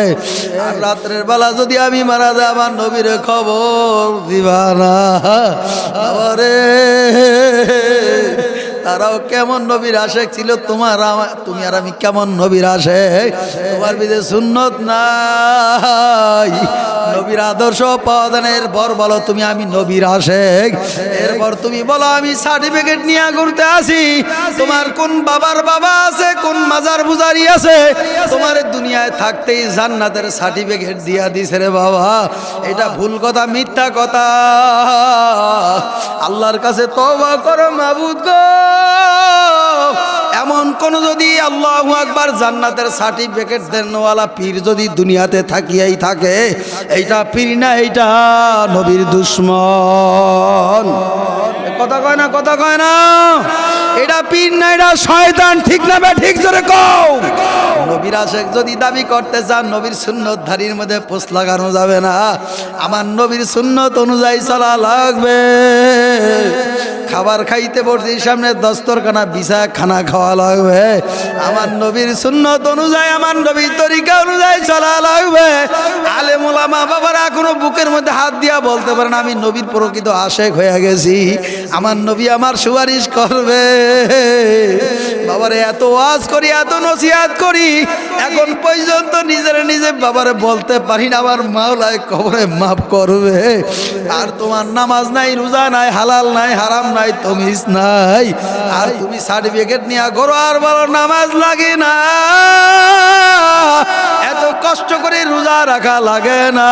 আর রাতের বেলা যদি আমি মারা যায় আমার নবীর খবর দিবা না। আরে তারাও কেমন নবীর আশেক ছিল, তুমি আর আমি কেমন নবীর আশেক? তোমার বিদে সুন্নত নাই, নবীর আদর্শ পাওয়াদানের পর বলো তুমি আমি নবীর আশেক, এরপর তুমি বলো আমি সার্টিফিকেট নিয়ে ঘুরতে আসি। তোমার কোন বাবার বাবা আছে, কোন মাজার পূজারি আছে, তোমার দুনিয়ায় থাকতেই জান্নাতের সার্টিফিকেট দিয়া দিছে রে বাবা। এটা ভুল কথা, মিথ্যা কথা। আল্লাহর কাছে তওবা করো মাবুদ গো, এমন কোন যদি আল্লাহু আকবার জান্নাতের সার্টিফিকেট দেনওয়ালা পীর যদি দুনিয়াতে থাকিয়াই থাকে, এইটা পীর না, এইটা নবীর দুশমন। কথা কয় না, কথা কয় না, এটা পীর না, এটা শয়তান। ঠিক না বে ঠিক জোরে কও। নবীর আশেক যদি দাবি করতে চান নবীর সুন্নতধারীর মধ্যে পোস্ট লাগানো যাবে না, আমার নবীর সুন্নত অনুযায়ী চলা লাগবে। খাবার খাইতে বসছি সামনে দস্তরখানা বিছায় খানা খাওয়া লাগবে, আমার নবীর সুন্নত অনুযায়ী আমার নবীর তরিকা অনুযায়ী চলা লাগবে। আলেম ওলামা বাবারা এখনো বুকের মধ্যে হাত দিয়া বলতে পারেন আমি নবীর প্রকৃত আশেক হয়ে গেছি, আমার নবী আমার সুপারিশ করবে। বাবারে এত ওয়াজ করি, এত নসিহত করি, এখন পর্যন্ত নিজের নিজে বাবারে বলতে পারি না আমার মাওলায় কবরে মাফ করবে। আর তোমার নামাজ নাই, রোজা নাই, হালাল নাই, হারাম নাই, তমিজ নাই, আর তুমি সার্টিফিকেট নিয়ে ঘরো আর বলো নামাজ লাগে না। এত কষ্ট করে রোজা রাখা লাগে না।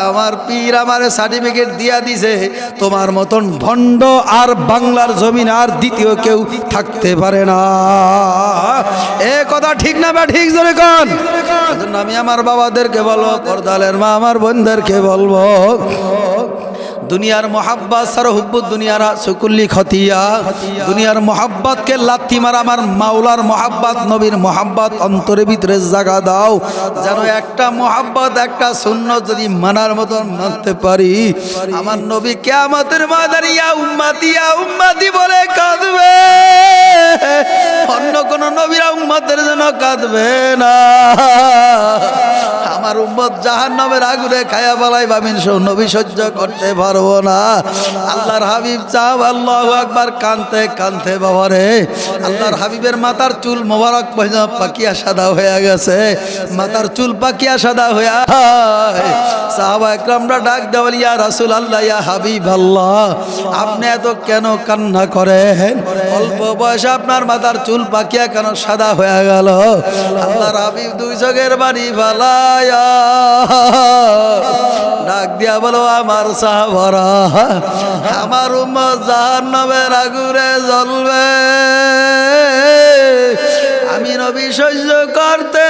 আমার পীর আমারে সার্টিফিকেট দিয়া দিছে, তোমার মতন ভণ্ড আর বাংলার জমিন আর দ্বিতীয় কেউ থাকতে পারে না। এ কথা ঠিক না বা ঠিক জোরে কোন? এজন্য আমি আমার বাবাদেরকে বলবো, পর্দালের মা আমার বোনদেরকে বলবো, দুনিয়ার মোহাব্বত সরহুব্বুদ দুনিয়ার সুকুল্লি খতিয়া, দুনিয়ার মোহাব্বতকে লাথি মারা আমার মাওলার মোহাব্বত নবীর মোহাব্বত অন্তরের ভিতরে জায়গা দাও, যেন একটা মোহাব্বত একটা সুন্নত যদি মানার মতন মানতে পারি, আমার নবী কিয়ামতের ময়দানে ইয়া উম্মতি বলে কাঁদবে, অন্য কোন নবীরা উম্মতের জন্য কাঁদবে না। আমার উম্মত জাহান্নামের আগুনে খায়া বালাই ভাবিন নবী সহ্য করতে পারবো না। আল্লাহর হাবিব চাও আল্লাহু আকবার, কানতে কানতে বাবারে আল্লাহর হাবিবের মাথার চুল মোবারক পাকিয়া সাদা হয়ে গেছে, মাথার চুল পাকিয়া সাদা হয়ে, সাহাবা একরামরা ডাক দেওয়াল, ইয়া রাসূলুল্লাহ ইয়া হাবিবাল্লাহ, আপনি এত কেন কান্না করেন? অল্প বয়সে আপনার মাথার চুল পাকিয়া কেন সাদা হয়ে গেল? আল্লাহর হাবিব দুই চোখের পানি ফালায়া ডাক দিয়া বলো, আমার সাহাবারা, আমার উম্মত জাহান্নামের আগুনে জ্বলবে, আমি নবী সহ্য করতে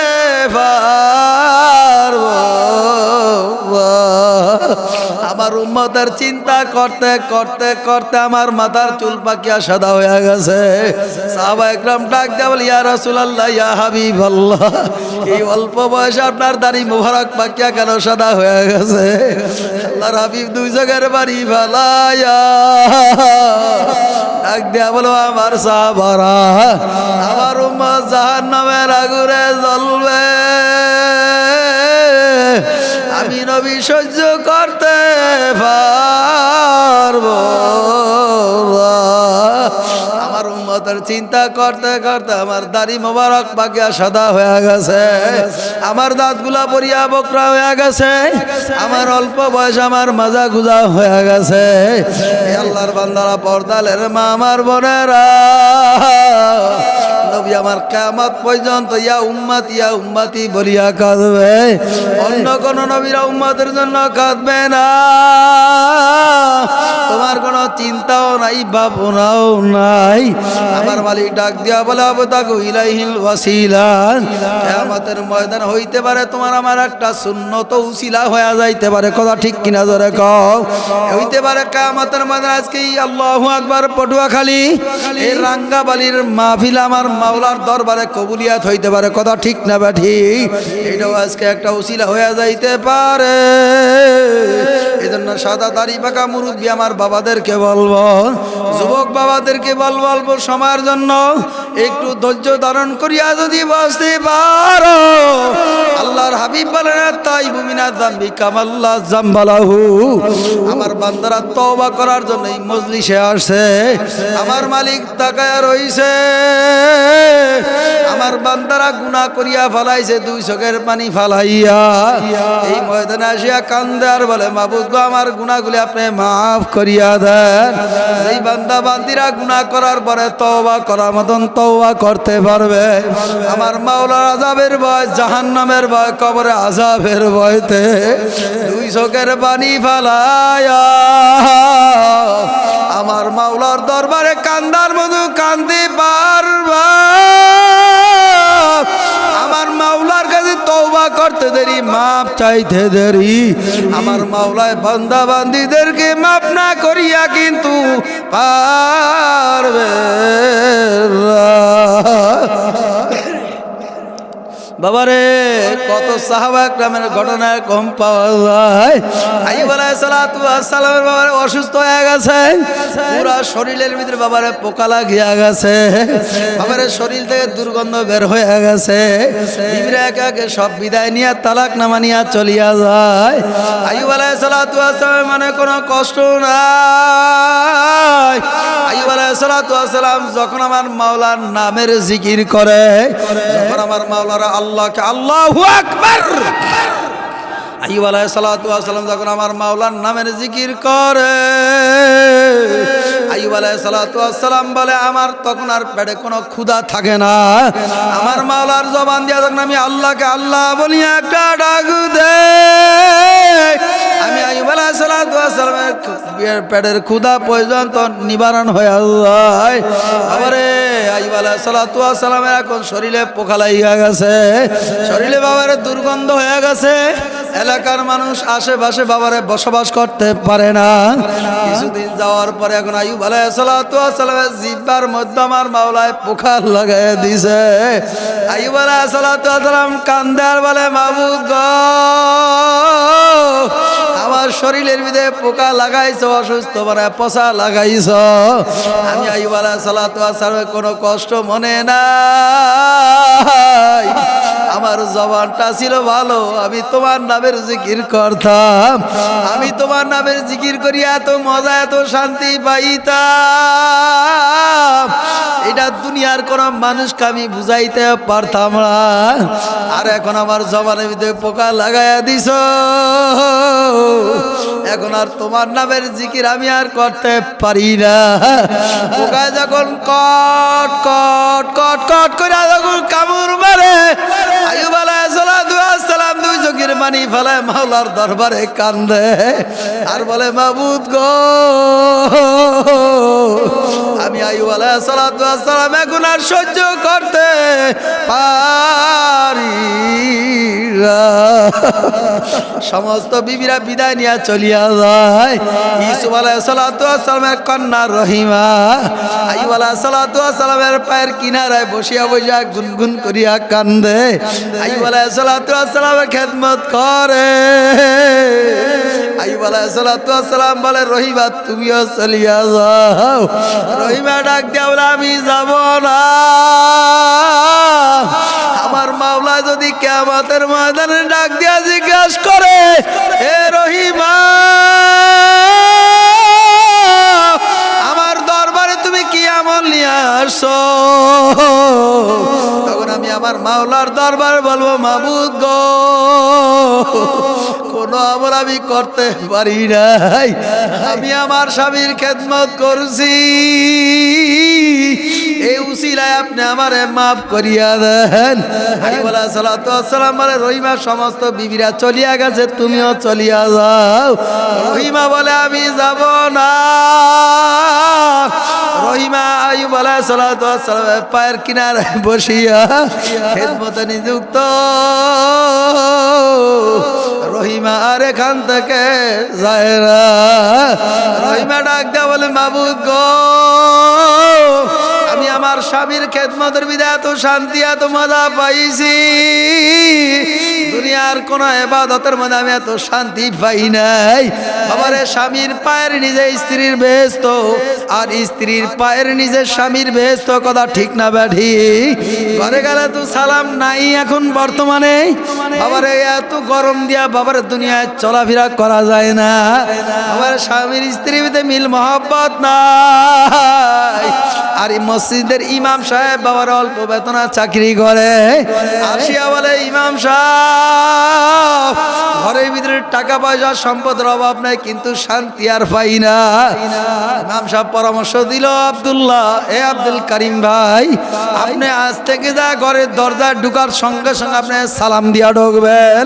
পারবো। আমার উম্মতের চিন্তা করতে করতে করতে আমার মাথার চুল পাকিয়া সাদা হয়ে গেছে। সাহাবা একরাম ডাক দেয়া বলে, ইয়া রাসূলুল্লাহ ইয়া হাবিবাল্লাহ, এই অল্প বয়সে আপনার দাড়ি মোবারক পাকিয়া কেন সাদা হয়ে গেছে? আল্লাহর হাবিব দুই চোখের পানি ফেলায়া ডাক দেয়া বলো, আমার সাহাবারা, আমার উম্মত জাহান্নামের আগুনে জ্বলবে, আমি নবী সহ্য করতে পারবো। আমার উম্মতের চিন্তা করতে করতে আমার দাড়ি মোবারক পাকিয়া সাদা হয়ে গেছে, আমার দাঁতগুলা পরিয়া বকরা হয়ে গেছে, আমার অল্প বয়স আমার মাজা গুজা হয়ে গেছে। আল্লাহর বান্দারা, পর্দালের মা আমার বোনেরা, নবী আমার কিয়ামত পর্যন্ত ইয়া উম্মতি বলিয়া কাঁদবে, অন্য কোন নবীরা উম্মতের জন্য কাঁদবে না। তোমার কোনো চিন্তাও নাই, ভাবনাও নাই। আমার মালিক ডাক দিয়া বলে, আবতাগু ইলাইহিল ওয়াসিলা, কিয়ামতের ময়দান হইতে পারে তোমার আমার একটা সুন্নত উসিলা হয়ে যাইতে পারে, কথা ঠিক কিনা জোরে কও? হইতে পারে কিয়ামতের ময়দান আজকে আল্লাহু আকবার পটুয়াখালী এই রাঙ্গাবালির মাহফিল আমার মাওলার দরবারে কবুলিয়াত হইতে পারে, কথা ঠিক না বা ঠিক? এটাও আজকে একটা উসিলা হয়ে যাইতে পারে। এজন্য সাদা দাড়ি পাকা মুরব্বী আমার বাবাদেরকে বলবো, যুবক বাবাদেরকে বলবো, অল্প সময়ের জন্য একটু ধৈর্য ধারণ করিয়া যদি বসতে পারো, আল্লাহর হাবিব বলেন, তাই বুমিনা যামবি কামাল্লা জামবালাহু, আমার বান্দারা তওবা করার জন্য এই মজলিসে আসে, আমার মালিক তাকায়া রইছে, আমার বান্দারা গুনাহ করিয়া ফালাইছে, দুই চোখের পানি ফালাইয়া এই ময়দানে আসিয়া কান্দে আর বলে, মাবুদ গো, আমার গুনাহগুলি আপনি মাফ করিয়া দেন। এই বান্দা বান্দিরা গুনাহ করার পরে তওবা করার মতন তওবা করতে পারবে, আমার মাওলার আযাবের ভয়, জাহান্নামের ভয়, কবরে আযাবের ভয়তে দুই চোখের পানি ফালাইয়া আমার মাওলার দরবারে কান্দার মতো কান্দে পারবা। আমার মাওলার কাছে তওবা করতে দেরি, মাপ চাইতে দেরি, আমার মাওলায় বান্দা বান্দীদেরকে মাপ না করিয়া কিন্তু পারবে বাবারে। কত সাহাবা একরামের ঘটনা কম পাওয়া যায়। আইয়ুব আলাইহিস সালাতু ওয়াস সালামের বাবারে অসুস্থ হয়ে গেছে, পুরা শরীরের ভিতরে বাবারে পোকা লাগিয়া গেছে, বাবারে শরীর থেকে দুর্গন্ধ বের হয়ে গেছে, বিবিরা একে একে সব বিদায় নিয়ে তালাক নামা নিয়ে চলিয়া যায়। আইয়ুব আলাইহিস সালাতু ওয়াস সালামের মানে কোনো কষ্ট নাই। আইয়ুব আলাইহিস সালাতু ওয়াস সালাম যখন আমার মাওলার নামের জিকির করে, যখন আমার মাওলারা আল্লাহকে আল্লাহু আকবার আইয়ুব আলাইহিস সালাতু ওয়াস সালাম যখন আমার মাওলার নামের জিকির করে, আইয়ুব আলাইহিস সালাতু ওয়াস সালাম বলে আমার তখন আর পেটে কোনো ক্ষুধা থাকে না। আমার মাওলার জবান দিয়ে যখন আমি আল্লাহকে আল্লাহ বলি একটা ডাক দে, আমি আইয়ুব আলাইহিস সালাতু ওয়াস সালামের পেটের ক্ষুধা পর্যন্ত নিবারণ হয়ে যায়। আবারে আইয়ুব আলাইহিস সালাতু ওয়াস সালামের এখন শরীরে পোকা লাগিয়া গেছে, শরীরে বাবারে দুর্গন্ধ হয়ে গেছে। এলাকার মানুষ আশেপাশে বাবারে বসবাস করতে পারে না। কিছুদিন যাওয়ার পরে এখন আইয়ুব আলাইহিস সালাতু ওয়াস সালামের জিহ্বার মধ্যে আমার মাওলায় পোকা লাগাইয়া দিছে। আইয়ুব আলাইহিস সালাতু ওয়াস সালাম কান্দে আর বলে মাবুদ গো, আমার শরীরের ভিতরে পোকা লাগাইছো, অসুস্থ মানে পচা লাগাইছো। আমি আইয়ুব আলাইহিস সালাতু ওয়াস সালামের কোনো কষ্ট মনে নাই, আমার জবানটা ছিল ভালো, আমি তোমার নামের জিকির করতাম, আমি তোমার নামের জিকির করি এত মজা এত শান্তি পাইতাম, এটা দুনিয়ার কোন মানুষকে আমি বুঝাইতে পারতাম না। আর এখন আমার জবানের ভিতরে পোকা লাগাইয়া দিছ, এখন আর তোমার নামের জিকির আমি আর করতে পারি না। পোকায় যখন কট কট কট কট করে যখন কামড় মারে, আইয়ুব আলাইহিস সালাতু ওয়াস সালাম দুই চোখের পানি ফেলায় মাওলার দরবারে কান্দে আর বলে মাবুদ গো, আমি আইয়ুব আলাইহিস সালাতু ওয়াস সালাম এখন আর সহ্য করতে পারি না। সমস্ত বিবিরা বিদায় নিয়ে চলিয়া যায়। ইউসুফ আলাইহিস সালাতু ওয়াস সালামের কন্যা রহিমা আইয়ুব আলাইহিস সালাতু ওয়াস সালামের পায়ের কিনারায় বসিয়া বসিয়া গুনগুন করিয়া কান্দে। আইয়ুব আলাইহিস সালাতু ওয়াস সালামের খেদমত করে। আইয়ুব আলাইহিস সালাতু ওয়াস সালাম বলে রহিমা তুমিও চলিয়া যাও। রহিমা ডাক দিয়া বলে আমি যাব না, আমার মাওলা যদি কিয়ামতের ময়দানে ডাক দিয়া জিজ্ঞাসা করে এ রহিমা আমার দরবারে তুমি কি আমল নিয়ে আসছো, তখন আমি আমার মাওলার দরবারে বলবো মাবুদ গো, কোনো আমল আমি করতে পারি নাই, আমি আমার স্বামীর খেদমত করছি, এই উসিলায় আপনি আমারে মাফ করিয়া দেন। আইয়ুব আলাইহিস সালাতু ওয়াস সালাম বলে রহিমা সমস্ত বিবিরা চলিয়া গেছে, তুমিও চলিয়া যাও। রহিমা বলে আমি যাব না। রহিমা আইয়ুব আলাইহিস সালাতু ওয়াস সালামের পায়ের কিনারে বসিয়া খেদমতে নিযুক্ত। রহিমা আর এখান থেকে যায় না। রহিমা ডাক দেয়া বলে মাবুদ গো, আমি আমার স্বামীর খেদমতের বিদায় এত শান্তি এত মজা পাইছি, দুনিয়ার কোন ইবাদতের মধ্যে আমি এত শান্তি পাই নাই। আমারে স্বামীর পায়ের নিজে স্ত্রীর বেহেশত, আর স্ত্রীর পায়ের নিজের স্বামীর বেহেশত, কথা ঠিক না ব্যাঠি? ঘরে গেলে তো সালাম নাই এখন বর্তমানে। বাবারে এত গরম দিয়া বাবার দুনিয়ায় চলাফেরা করা যায় না। আমার স্বামীর স্ত্রীর ভিতরে মিল মহব্বত নাই। আর মসজিদের ইমাম সাহেব বাবার অল্প বেতনা চাকরি করে, আসিয়া বলে ইমাম সাহেব ঘরের ভিতরে টাকা পয়সা সম্পদের অভাব নাই, কিন্তু শান্তি আর পাই না। ইমাম সাহেব পরামর্শ দিল, আব্দুল্লাহ এ আব্দুল করিম ভাই, আপনি আজ থেকে যা ঘরের দরজা ঢুকার সঙ্গে সঙ্গে আপনি সালাম দিয়া ঢুকবেন।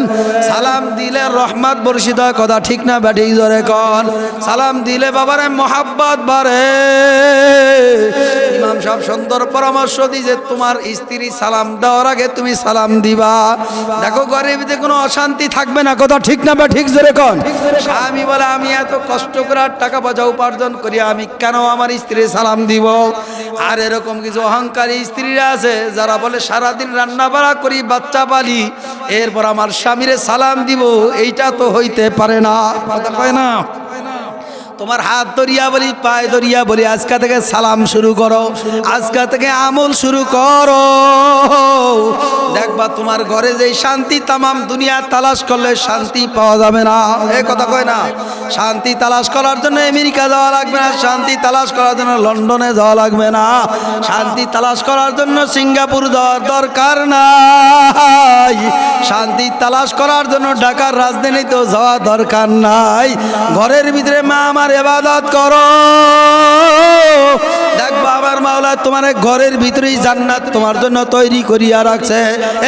সালাম দিলে রহমত বর্ষিত হয়, কথা ঠিক না ব্যাঠিক জোরে কন? সালাম দিলে বাবারে মহাব্বত বাড়ে। ইমাম সাহেব সুন্দর পরামর্শ দিয়েছে, তোমার স্ত্রী সালাম দেওয়ার আগে তুমি সালাম দিবা। দেখো ঘরের ভিতরে কোনো অশান্তি থাকবে না, কথা ঠিক না বা ঠিক জোরে কন? স্বামী বলে আমি এত কষ্ট করে টাকা পয়সা উপার্জন করি, আমি কেন আমার স্ত্রী সালাম দিব? আর এরকম কিছু অহংকারী স্ত্রীরা আছে যারা বলে সারাদিন রান্না বাড়া করি বাচ্চা পালি, এরপর আমার স্বামীরে সালাম দিব, এইটা তো হইতে পারে না, কথা কয় না? তোমার হাত ধরিয়া বলি, পায়ে ধরিয়া বলি, আজকে থেকে সালাম শুরু করো, আজকে থেকে আমল শুরু করো। দেখবা তোমার ঘরে যে শান্তি তামাম দুনিয়া তালাশ করলে শান্তি পাওয়া যাবে না। এই কথা কয় না? শান্তি তালাশ করার জন্য আমেরিকা যাওয়া লাগবে না, শান্তি তালাশ করার জন্য লন্ডনে যাওয়া লাগবে না, শান্তি তালাশ করার জন্য সিঙ্গাপুর যাওয়ার দরকার নাই, শান্তি তালাশ করার জন্য ঢাকার রাজধানীতেও যাওয়া দরকার নাই। ঘরের ভিতরে মা আমার ইবাদত করো, দেখবা আমার মাওলা তোমার ঘরের ভিতরেই জান্নাত তোমার জন্য তৈরি করিয়া রাখছে।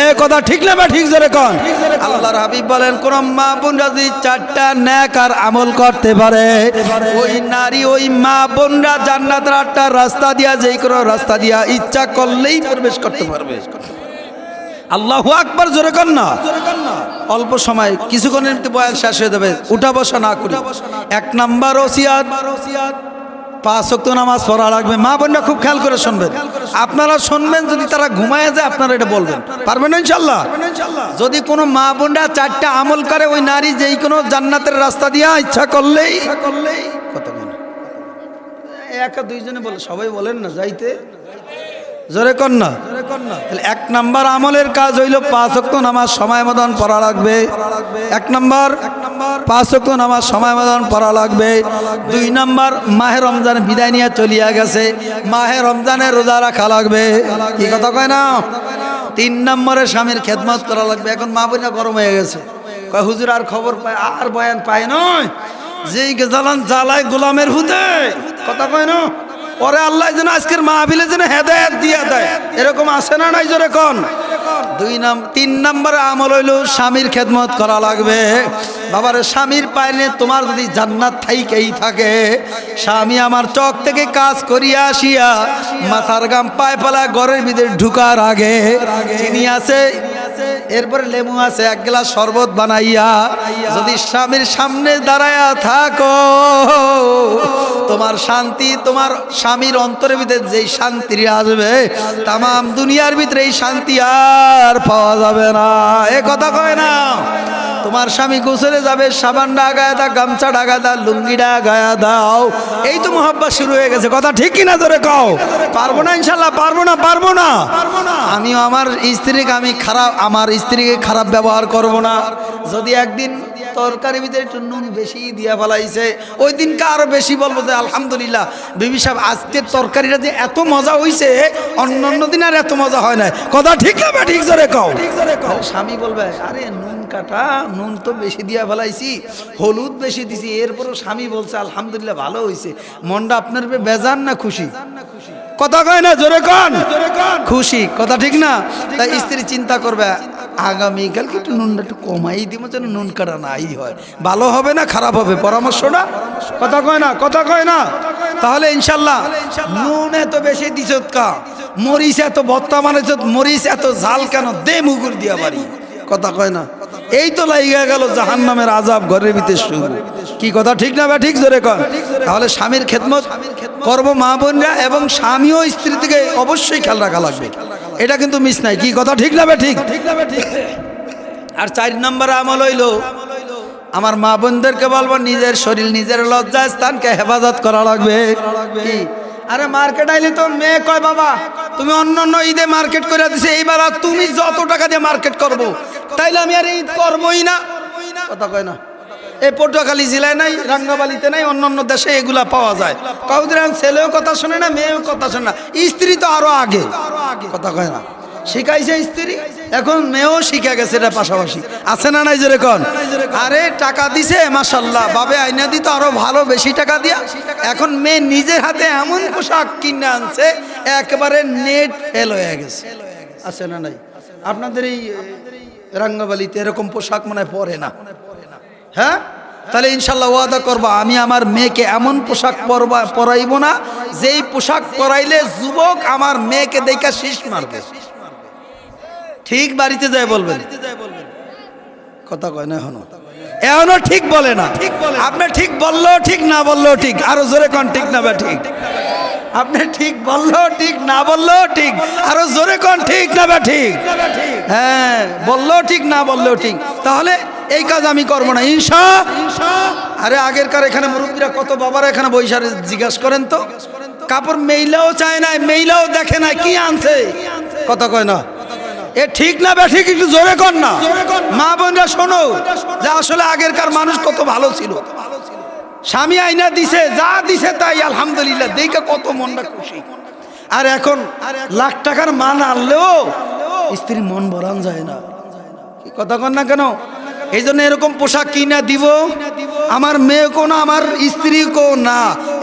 এ কথা ঠিক না বা ঠিক জোরে কোন? আল্লাহর হাবিব বলেন, কোন মা বোন যদি 4টা নেক আর আমল করতে পারে, ওই নারী ওই মা বোনরা জান্নাতের 8টা রাস্তা দিয়া, যেই কোনো রাস্তা দিয়া ইচ্ছা করলেই প্রবেশ করতে পারবে। আল্লাহু আকবার জোরে কর না। অল্প সময় কিছুক্ষণের মধ্যে বয়ান শেষ হয়ে যাবে, উঠা বসা না করি। 1 নাম্বার ওসিয়াত, 5 ওয়াক্ত নামাজ পড়া লাগবে। মা বোনরা খুব খেয়াল করে শুনবেন, আপনারা শুনবেন, যদি তারা ঘুমায় যায় আপনারা এটা বলবেন, পারবেন না ইনশাল্লাহ? যদি কোনো মা বোনরা 4টা আমল করে, ওই নারী যেই কোনো জান্নাতের রাস্তা দিয়া ইচ্ছা করলেই কত কেন একা দুইজনে বলে, সবাই বলেন না যাইতে, জোরে কর না। তাহলে 1 নাম্বার আমলের কাজ হইল 5 ওয়াক্ত নামাজ সময় মতন পড়া লাগবে। 1 নাম্বার 5 ওয়াক্ত নামাজ সময় মতন পড়া লাগবে। 2 নাম্বার মাহে রমজান বিদায় নিয়ে চলিয়া গেছে, মাহে রমজানে রোজা রাখা লাগবে। কি কথা কয় না? 3 নম্বরে স্বামীর খেদমত করা লাগবে। এখন মা বোনা গরম হয়ে গেছে, কয় হুজুর আর খবর পায়, আর বয়ান পায় নয়, যেই গেজালান জ্বালায় গোলামের হুদে। কথা কয় না? পরে আল্লাহ যেন আজকের মাহফিলে যেন হেদায়েত দিয়া দেয়, এরকম আছে না নাই জোরে কোন? 3 নম্বর আমল হইল স্বামীর খেদমত করা লাগবে। বাবার স্বামীর পাইলে তোমার যদি জান্নাত থাইকেই থাকে, স্বামী আমার চক থেকে কাজ করিয়া আসিয়া মাথার গাম পায়ে ফেলা ঘরের ভিতরে ঢুকার আগে চিনি আছে, এরপরে লেবু আছে, 1 গ্লাস শরবত বানাইয়া যদি স্বামীর সামনে দাঁড়ায়া থাকো, তোমার শান্তি, তোমার স্বামীর অন্তরের ভিতরে যেই শান্তি আসবে, তামাম দুনিয়ার ভিতরে এই শান্তি আর পাওয়া যাবে না। এ কথা কয় না? তোমার স্বামী গোসলে যাবে, সাবানটা গায়ে দাও, গামছাটা গায়ে দাও, লুঙ্গিটা গায়ে দাও, এই তো মোহাব্বত শুরু হয়ে গেছে। কথা ঠিক কিনা ধরে কও? পারবো না ইনশাল্লাহ, পারবো না, পারবো না। আমিও আমার স্ত্রীকে, আমি খারাপ, আমার স্ত্রীকে খারাপ ব্যবহার করব না। যদি একদিন তরকারির ভিতরে একটু নুন বেশি দিয়া ফেলাইছে, ওই দিনকে আরো বেশি বলবো যে আলহামদুলিল্লাহ বিবি সাহেব, আজকের তরকারিটা যে এত মজা হইছে, অন্য দিন আর এত মজা হয় না। কথা ঠিক না বা ঠিক জোরে কও? স্বামী বলবে, আরে নুন কাটা, নুন তো বেশি দিয়া ফেলাইছি, হলুদ বেশি দিছি, এরপরও স্বামী বলছে আলহামদুলিল্লাহ ভালো হইছে। মনটা আপনার বেজান না খুশি? কথা কয় না জোরে কন? খুশি। কথা ঠিক না? তাই স্ত্রী চিন্তা করবে, আগামীকালকে একটু নুনটা একটু কমাই দিব, যেন নুন কাটা নাই হয়, ভালো হবে না খারাপ হবে, পরামর্শটা। কথা কয় না? কথা কয় না? তাহলে ইনশাল্লাহ নুন এত বেশি দিছ কা, মরিচ এত ভর্তা বানাইছ, মরিচ এত ঝাল কেন, দে মুগুর দিয়া বাড়ি। কথা কয় না? এই তো লাইগা গেল জাহান্নামের আযাব ঘরের ভিতরে শুরু। কি কথা ঠিক না বা ঠিক জোরে কন? তাহলে স্বামীর খেদমত করবো মা বোনরা, এবং স্বামীও স্ত্রী থেকে অবশ্যই খেয়াল রাখা লাগবে, এটা কিন্তু মিস নাই। কি কথা ঠিক না বা ঠিক? আর 4 নম্বর আমল হইল, আমার মা বোনদেরকে বলবো নিজের শরীর, নিজের লজ্জা স্থানকে হেফাজত করা লাগবে। কি? আরে মার্কেট আইলে তো মেয়ে কয়, বাবা তুমি অন্য ঈদে মার্কেট করে দিছে, এইবার আর তুমি যত টাকা দিয়ে মার্কেট করবো, তাইলে আমি আর ঈদ করবোই না। কথা কয় না? এই পটুয়াখালী জেলায় নাই, রাঙ্গাবালিতে নাই, অন্য দেশে এগুলা পাওয়া যায়। কাউদের ছেলেও কথা শোনে না, মেয়েও কথা শোনে না, স্ত্রী তো আরো আগে। কথা কয় না? শিখাইছে স্ত্রী, এখন মেয়েও শিখে গেছে, এটা পাশাপাশি আছে না নাই জোরে কন? আরে টাকা দিছে মাশাআল্লাহ, বাবে আইনা দিত আরো ভালো বেশি টাকা দিয়া, এখন মেয়ে নিজের হাতে এমন পোশাক কিনে আনছে একেবারে নেট ফেল হয়ে গেছে। আছে না নাই? আপনাদের এই রাঙ্গাবালিতে এরকম পোশাক মনে হয় পরে না? হ্যাঁ, তাহলে ইনশাল্লাহ ওয়াদা করবা, আমি আমার মেয়েকে এমন পোশাক পরাইব না যেই পোশাক পরাইলে যুবক আমার মেয়েকে দেখা শীষ মারবে। ঠিক বাড়িতে যায় বলবেন। কথা কয় না? এখনো ঠিক বলে না। আপনি ঠিক বললেও ঠিক, না বললেও ঠিক। আরো জোরে কন ঠিক না বা ঠিক? আপনি ঠিক বললেও ঠিক, না বললেও ঠিক। আরো জোরে কন ঠিক না বা ঠিক? হ্যাঁ, বললেও ঠিক, না বললেও ঠিক। তাহলে এই কাজ আমি করবো না আরে আগেরকার এখানে মুরব্বীরা কত বাবারা এখানে বৈশাখ জিজ্ঞাসা করেন তো, কাপড় মেইলাও চায় না, মেইলাও দেখে না, কি আনছে কথা কয় না। এ ঠিক না ঠিক একটু জোরে কর না। মা বোনরা শোনো যে আসলে আগেরকার মানুষ কত ভালো ছিল। স্বামী আইনা দিছে, যা দিছে তাই আলহামদুলিল্লাহ, দেখে কত মনটা খুশি। আর এখন লাখ টাকার মান আনলেও স্ত্রীর মন ভরান যায় না, কি কথা কন না কেন? এই জন্য এরকম পোশাক কিনা দিব আমার মেয়েকেও না, আমার স্ত্রীকেও না,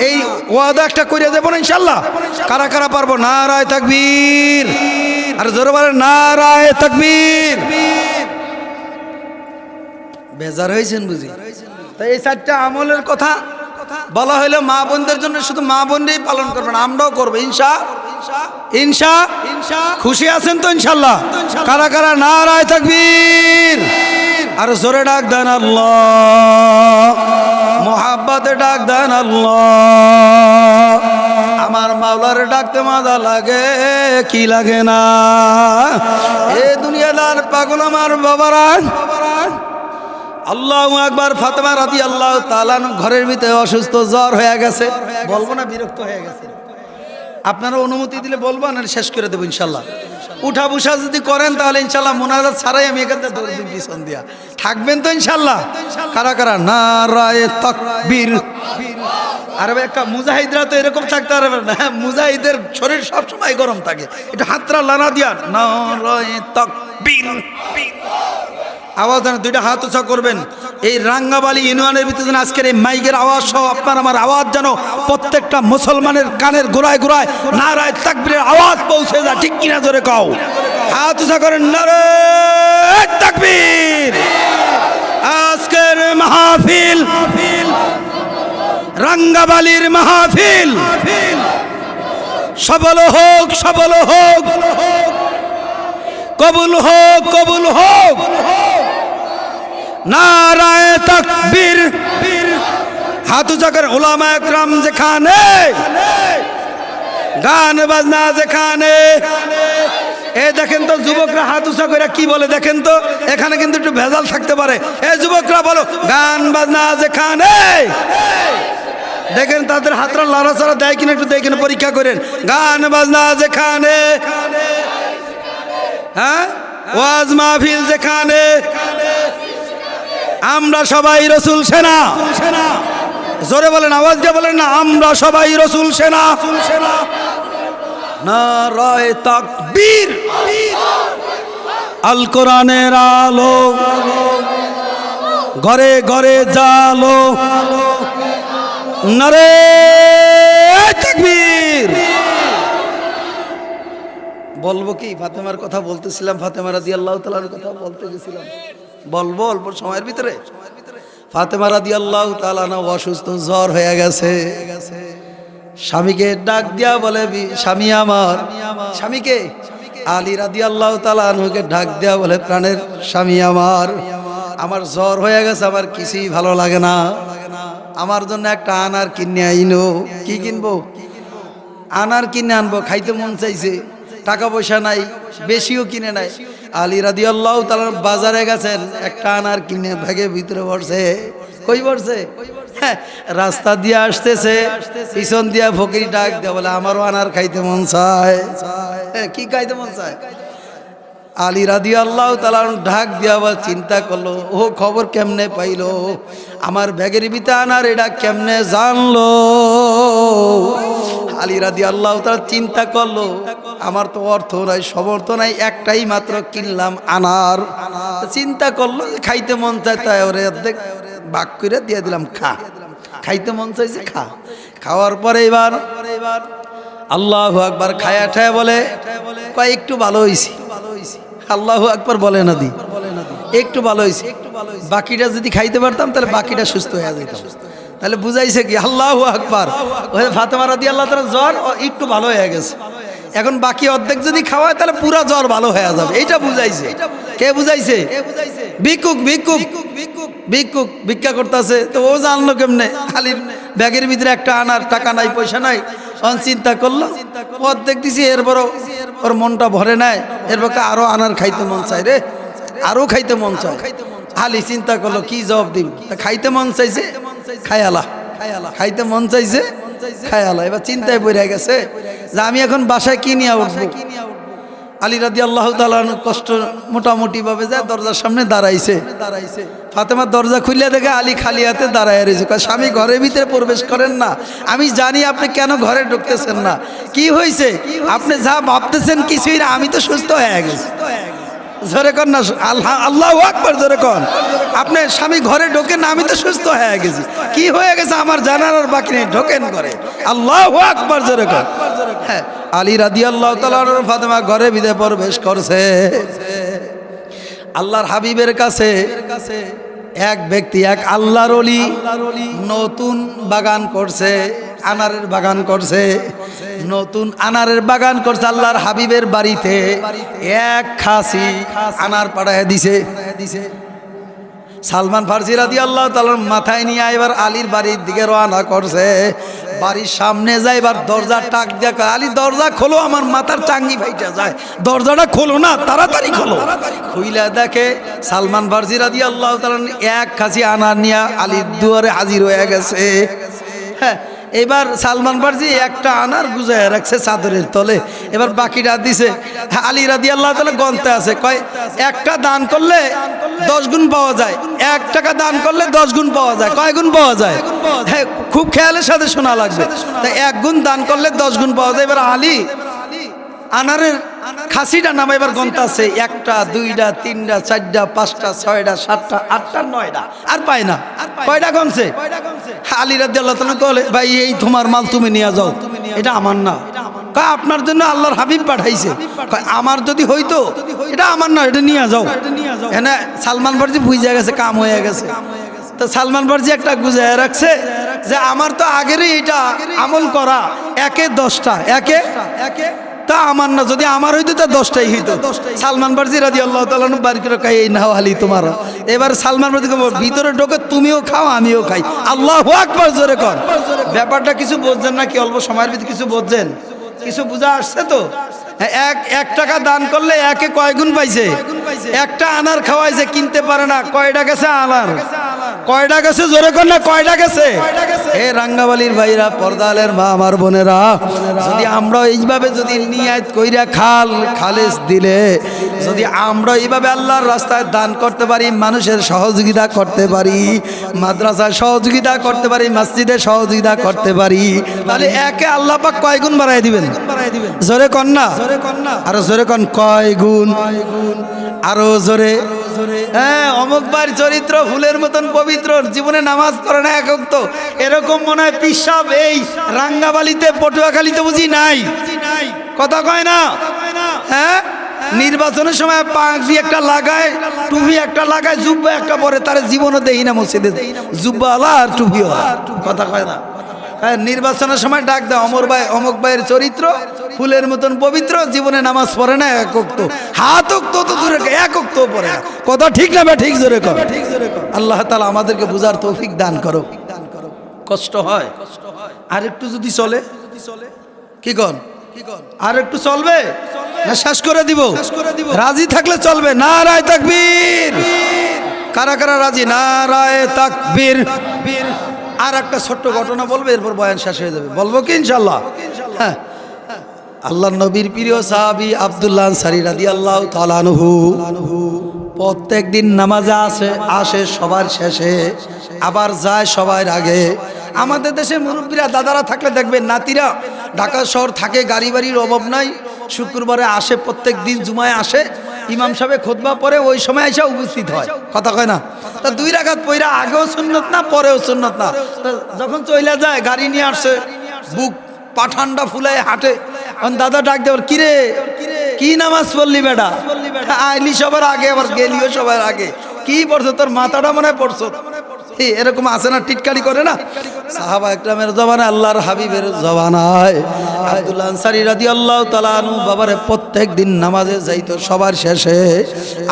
এই ওয়াদা একটা করে দেবো না ইনশাল্লাহ। কারা কারা পারবো? নারায়ে তাকবীর, আর জোরে বলে নারায়ে তাকবীর। বেজার হয়েছেন বুঝি? তাই এই চারটা আমলের কথা বলা হইলে মা বোনদের জন্য, শুধু মা বোনরাই পালন করবেন, আমরাও করবো ইনশা। খুশি আছেন তো ইনশাল্লাহ? কারা কারা নারায়ে তাকবীর, আর জোরে ডাক দেন আল্লাহ, মোহাব্বতে ডাক দেন আল্লাহ। আমার মাওলার ডাকতে মজা লাগে কি লাগে না? এ দুনিয়াদার পাগল আমার বাবারা, আল্লাহু আকবার। ফাতেমা রাদিয়াল্লাহু তাআলা ঘরের ভিতরে অসুস্থ, জ্বর হয়ে গেছে। বলবো না বিরক্ত হয়ে গেছে? আপনারা অনুমতি দিলে বলবো, না শেষ করে দেবো ইনশাল্লাহ। উঠা বসা যদি করেন তাহলে ইনশাল্লাহ মোনাজাত ছাড়াই আমি এখান থেকে দৌড় দিন পিছন দিয়া। থাকবেন তো ইনশাল্লাহ? কারা কারা নারায়ে তাকবীর? আর একটা মুজাহিদরা তো এরকম থাকতে পারবে না, মুজাহিদের শরীর সবসময় গরম থাকে। একটু হাতরা লানা দিয়া নারায়ে তাকবীর আওয়াজ দেন, দুইটা হাত উঁচা করবেন। এই রাঙ্গাবালি ইউনিয়নের ভিতরে যেন আজকের এই মাইকের আওয়াজ সহ আপনার আমার আওয়াজ যেন প্রত্যেকটা মুসলমানের কানের গোড়ায় গোড়ায় নারায়ে তাকবীরের আওয়াজ পৌঁছে যায়, ঠিক কিনা জোরে কও? হাত উঁচা করেন, নারায়ে তাকবীর। আজকের মাহফিল রাঙ্গাবালির মাহফিল, সফল হোক, সফল হোক, কবুল হোক, কবুল হোক। নারায়ে তাকবীর। হাত উঁচা করে উলামা একরাম যেখানে, গান বাজনা যেখানে, এ দেখেন তো যুবকরা হাত উঁচা করে কি বলে দেখেন তো, এখানে কিন্তু একটু ভেজাল থাকতে পারে। এ যুবকরা বলো, গান বাজনা যেখানে, দেখেন তাদের হাতরা লড়াচড়া দেয় কিনা একটু দেখেন, পরীক্ষা করেন। গান বাজনা যেখানে, হ্যাঁ, ওয়াজ মাহফিল যেখানে, আমরা সবাই রসুল সেনা। জোরে বলেন, আওয়াজ দিয়ে বলেন না, আমরা সবাই রসুল সেনা। নারায়ে তাকবীর। আল কোরআনের আলো ঘরে ঘরে জালো, নারায়ে তাকবীর। বলবো কি? ফাতেমার কথা বলতেছিলাম, ফাতেমা রাদিয়াল্লাহু তাআলার কথা বলতে গেছিলাম, বলবো অল্প সময়ের ভিতরে। ফাতেমা রাদিয়াল্লাহু তাআলা অসুস্থ, জ্বর হয়ে গেছে। স্বামীকে ডাক দিয়া বলে, স্বামী আমার, স্বামীকে আলী রাদিয়াল্লাহু তাআলা আনহুকে ডাক দিয়া বলে, প্রাণের স্বামী আমার, আমার জ্বর হয়ে গেছে, আমার কিছুই ভালো লাগে না, আমার জন্য একটা আনার কিনে আইনো। কি কিনবো? আনার কিনে আনবো, খাইতে মন চাইছে, টাকা পয়সা নাই, বেশিও কিনে নাই। আলী রাদিয়াল্লাহু তাআলা বাজারে গেছেন, একটা আনার কিনে ব্যাগের ভিতরে ভরছে। কই ভরছে? হ্যাঁ, রাস্তা দিয়ে আসতেছে, পিছন দিয়া ফকির ডাক দেয়া বলে, আমারও আনার খাইতে মন চায়। কি খাইতে মন চায়? আলী রাদিয়াল্লাহু তাআলা ঢাক দিয়া আবার চিন্তা করলো, ও খবর কেমনে পাইলো, আমার ব্যাগের ভিতরে আনার এটা কেমনে জানলো? আলী রাদিয়াল্লাহু তাআলা চিন্তা করলো, আমার তো অর্থ নাই, সমর্থ নাই, একটাই মাত্র কিনলাম আনার। চিন্তা করলো খাইতে মন চায়, তাই ওরে অর্ধেক ভাগ করে দিয়ে দিলাম, খা। খাইতে মন চাইছে, খা। খাওয়ার পরে এবার আল্লাহু আকবার খায়া ঠায়া বলে, কয় একটু ভালো হইছে। আল্লাহু আকবার বলে না দি, একটু ভালো হইছে। বাকিটা যদি খাইতে পারতাম তাহলে বাকিটা সুস্থ হয়ে যেতাম। তাহলে বুঝাইছে কি? আল্লাহু আকবার। ফাতেমা রাদিয়াল্লাহু তাআলা জ্বর একটু ভালো হয়ে গেছে, এখন বাকি অর্ধেক যদি খাওয়ায় তাহলে পুরো জ্বর ভালো হয়ে যাবে, এইটা বুঝাইছে। কে বুঝাইছে? ভিক্ষুক। ভিক্ষুক ভিক্ষুক ভিক্ষা করতেছে, তো ও জানলো কেমনে? আলীর ব্যাগের ভিতরে একটা আনার, টাকা নাই, পয়সা নাই। চিন্তা করলো, অর্ধেক দিছি, এরপরও ওর মনটা ভরে নাই, এরপর আরো আনার খাইতে মন চায় রে, আরো খাইতে মন চায়। আলী চিন্তা করলো কি জবাব দিন, খাইতে মন চাইছে খায়ালা, খাইতে মন চাইছে খায়ালা। এবার চিন্তায় পড়ে গেছে যে আমি এখন বাসায় কি নিয়ে উঠবো। আলী রাদিয়াল্লাহু তাআলা কষ্ট মোটামুটি ভাবে যায় দরজার সামনে দাঁড়াইছে। ফাতেমা দরজা খুলে দেখে আলী খালি হাতে দাঁড়ায় রয়েছে। স্বামী ঘরের ভিতরে প্রবেশ করেন না, আমি জানি আপনি কেন ঘরে ঢুকতেছেন না, কি হয়েছে? আপনি যা ভাবতেছেন কিছুই না, আমি তো সুস্থ হয়ে গেছি। জোরে কর না আল্লাহু আকবার, জোরে কর। আপনি স্বামী ঘরে ঢোকেন না, আমি তো সুস্থ হয়ে গেছি, কি হয়ে গেছে আমার জানার আর বাকি নেই, ঢোকেন করে। আল্লাহু আকবার, জোরে কর। হ্যাঁ, আলী রাদিয়াল্লাহু তাআলা ফাতেমা ঘরে ভিতরে প্রবেশ করছে। আল্লাহর হাবিবের কাছে এক ব্যক্তি, এক আল্লাহর ওলি নতুন বাগান করছে, আনারের বাগান করছে, নতুন আনারের বাগান করছে আল্লাহর হাবিবের বাড়িতে। এক খাসি আনার পাঠায় দিছে। সালমান ফারসি রাদিয়াল্লাহু তাআলার মাথায় নিয়ে এবার আলীর বাড়ির দিকে রওনা করছে। বাড়ির সামনে যাই, এবার দরজা টাক দিয়া আলী দরজা খোলো, আমার মাথার চাঙ্গি ফাইটা যায়, দরজাটা খোলো না, তাড়াতাড়ি খোলো। খুইলা দেখে সালমান ফারসি রাদিয়াল্লাহু তাআলা এক খাসি আনার নিয়ে আলীর দুয়ারে হাজির হয়ে গেছে। হ্যাঁ, এবার সালমান ফারসি একটা আনার গুজায় রাখছে চাদরের তলে, এবার বাকিটা দিছে। আলী রাদিয়াল্লাহু তাআলা গন্তে আছে, কয় একটা দান করলে 10 গুণ পাওয়া যায়, 1 টাকা দান করলে 10 গুণ পাওয়া যায়। কয় গুণ পাওয়া যায়? হ্যাঁ, খুব খেয়ালের সাথে শোনা লাগবে। তাই 1 গুণ দান করলে 10 গুণ পাওয়া যায়। এবার আলী আনারের খাসিটা নামে এবার গন্তা আছে, 1টা 2টা 3টা 4টা 5টা 6টা 7টা 8টা 9টা, আর পায় না। কয়টা গনছে? আলী রাদিয়াল্লাহু তাআলা বলে, ভাই এই তোমার মাল তুমি নিয়ে যাও, এটা আমার না। কয় আপনার জন্য আল্লাহর হাবিব পাঠাইছে। কয় আমার যদি হইতো, এটা আমার না, এটা নিয়ে যাও। এনে সালমান ফারসি বুঝে গেছে কাম হয়ে গেছে। তো সালমান ফারসি একটা গুজায় রাখছে যে আমার তো আগেরই এটা আমল করা, 1-এ 10টা, 1-এ তা আমার না, যদি আমার হইতো তা 10টাই হইতো। সালমান ফারসি রাদিয়াল্লাহু তাআলা বাড়ি করে কয় এই নাও আলী তোমার। এবার সালমান ফারসি ভিতরে ঢোকে, তুমিও খাও আমিও খাই। আল্লাহু আকবার, জোরে কর। ব্যাপারটা কিছু বুঝছেন না কি? অল্প সময়ের ভিতরে কিছু বুঝছেন? কিছু বুঝা আসছে তো? 1 টাকা দান করলে 1-এ কয় গুণ পাইছে? 1টা আনার খাওয়াইছে, কিনতে পারে না। কয়টা গেছে আনার? কয়টা গেছে? জোরে কর না, কয়টা গেছে? হে রাঙ্গাবালির ভাইরা, পর্দালের মা আমার বোনেরা, যদি আমরা এইভাবে যদি নিয়াত কইরা খালেস দিলে, যদি আমরা এইভাবে আল্লাহর রাস্তায় দান করতে পারি, মানুষের সহযোগিতা করতে পারি, মাদ্রাসায় সহযোগিতা করতে পারি, মসজিদে সহযোগিতা করতে পারি, তাহলে 1-এ আল্লাহ পাক কয় গুণ বাড়ায় দিবেন? জোরে কর না, আরো জোরে কন, কয় গুণ? আরো জোরে। হ্যাঁ, অমুক বার চরিত্র ফুলের মতন পবিত্র, জীবনে নামাজ পড়ে না এক ওয়াক্ত, এরকম মনে হয় পিসাব এই রাঙ্গাবালিতে পটুয়াখালীতে বুঝি নাই। কথা কয় না? হ্যাঁ, নির্বাচনের সময় পাগড়ি একটা লাগায়, টুপি একটা লাগায়, জুব্বা একটা পরে, তার জীবনও দেই না মসজিদে জুব্বাওয়ালা আর টুপিওয়ালা। কথা কয় না? হ্যাঁ, নির্বাচনের সময় ডাক দেয় অমর ভাই, অমুক ভাইয়ের চরিত্র ফুলের মতন পবিত্র, জীবনে নামাজ পড়ে না এক ওয়াক্ত, হাত ওয়াক্ত তো দূরে, এক ওয়াক্ত পড়ে না। কথা ঠিক না ভাই? ঠিক জোরে কর। আল্লাহ তাআলা আমাদেরকে বুঝার তৌফিক দান করো। কষ্ট হয় আর একটু যদি চলে, কি কন? আর একটু চলবে না শেষ করে দিব? রাজি থাকলে চলবে। নারায়ে তাকবীর। কারা কারা রাজি? নারায়ে তাকবীর। আর একটা ছোট্ট ঘটনা বলবে, এরপর বয়ান শেষ হয়ে যাবে। বলবো কি ইনশাআল্লাহ? হ্যাঁ, আল্লাহর নবীর প্রিয় সাহাবী আব্দুল্লাহ আনসারী রাদিয়াল্লাহু তাআলা আনহু প্রত্যেক দিন নামাজে আসে সবার শেষে, আবার যায় সবার আগে। আমাদের দেশে মুরব্বীরা দাদারা থাকলে দেখবেন, নাতিরা ঢাকা শহর থাকে, গাড়ি বাড়ির অভাব নাই, শুক্রবারে আসে, প্রত্যেক দিন জুমায় আসে, ইমাম সাহেব খুতবা পরে ওই সময় এসে উপস্থিত হয়। কথা কয় না? তা 2 রাকাত পয়রা, আগেও সুন্নত না, পরেও সুন্নত না। যখন চইলা যায়, গাড়ি নিয়ে আসছে, বুক পাঠান্ডা ফুলায় হাঁটে, দাদা ডাক দেওয়ার, কিরে কি নামাজ পড়লি বেটা? আইলি সবার আগে, আবার গেলিও সবার আগে। কি পড়ছো? তোর মাথাটা মনে হয় পড়ছো। এরকম আছে না, টিটকারি করে না? সাহাবা একরামের জবানায়, আল্লাহর হাবিবের জবানায় আব্দুল্লাহ আনসারী রাদিয়াল্লাহু তাআলা আনহু বাবারে প্রত্যেক দিন নামাজে যাইতো সবার শেষে,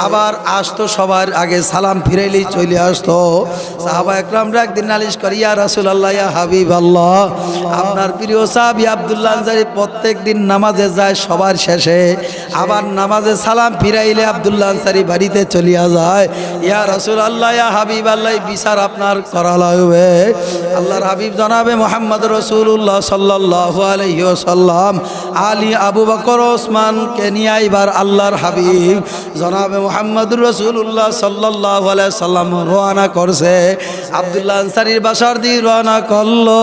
আবার আসতো সবার আগে, সালাম ফিরাইলেই চলে আসতো। সাহাবা একরামরা একদিন নালিশ করে, ইয়া রাসূলুল্লাহ, ইয়া হাবিবাল্লাহ, আপনার প্রিয় সাহাবী আব্দুল্লাহ আনসারী প্রত্যেক দিন নামাজে যায় সবার শেষে, আবার নামাজে সালাম ফিরাইলে আব্দুল্লাহ আনসারী বাড়িতে চলিয়া যায়। ইয়া রাসূলুল্লাহ, ইয়া হাবিবাল্লাহ, বিচার আপনার করা লাগবে। আল্লাহর হাবিব জনাবে মুহাম্মদ রাসূলুল্লাহ সাল্লাল্লাহু আলাইহি ওয়াসাল্লাম আলী, আবু বকর, ওসমানকে নিয়ে এবার আল্লাহর হাবিব জনাবে মুহাম্মদ রাসূলুল্লাহ সাল্লাল্লাহু আলাইহি সাল্লাম রওনা করছে। আব্দুল্লাহ আনসারীর বাসার দিয়ে রওনা করলো।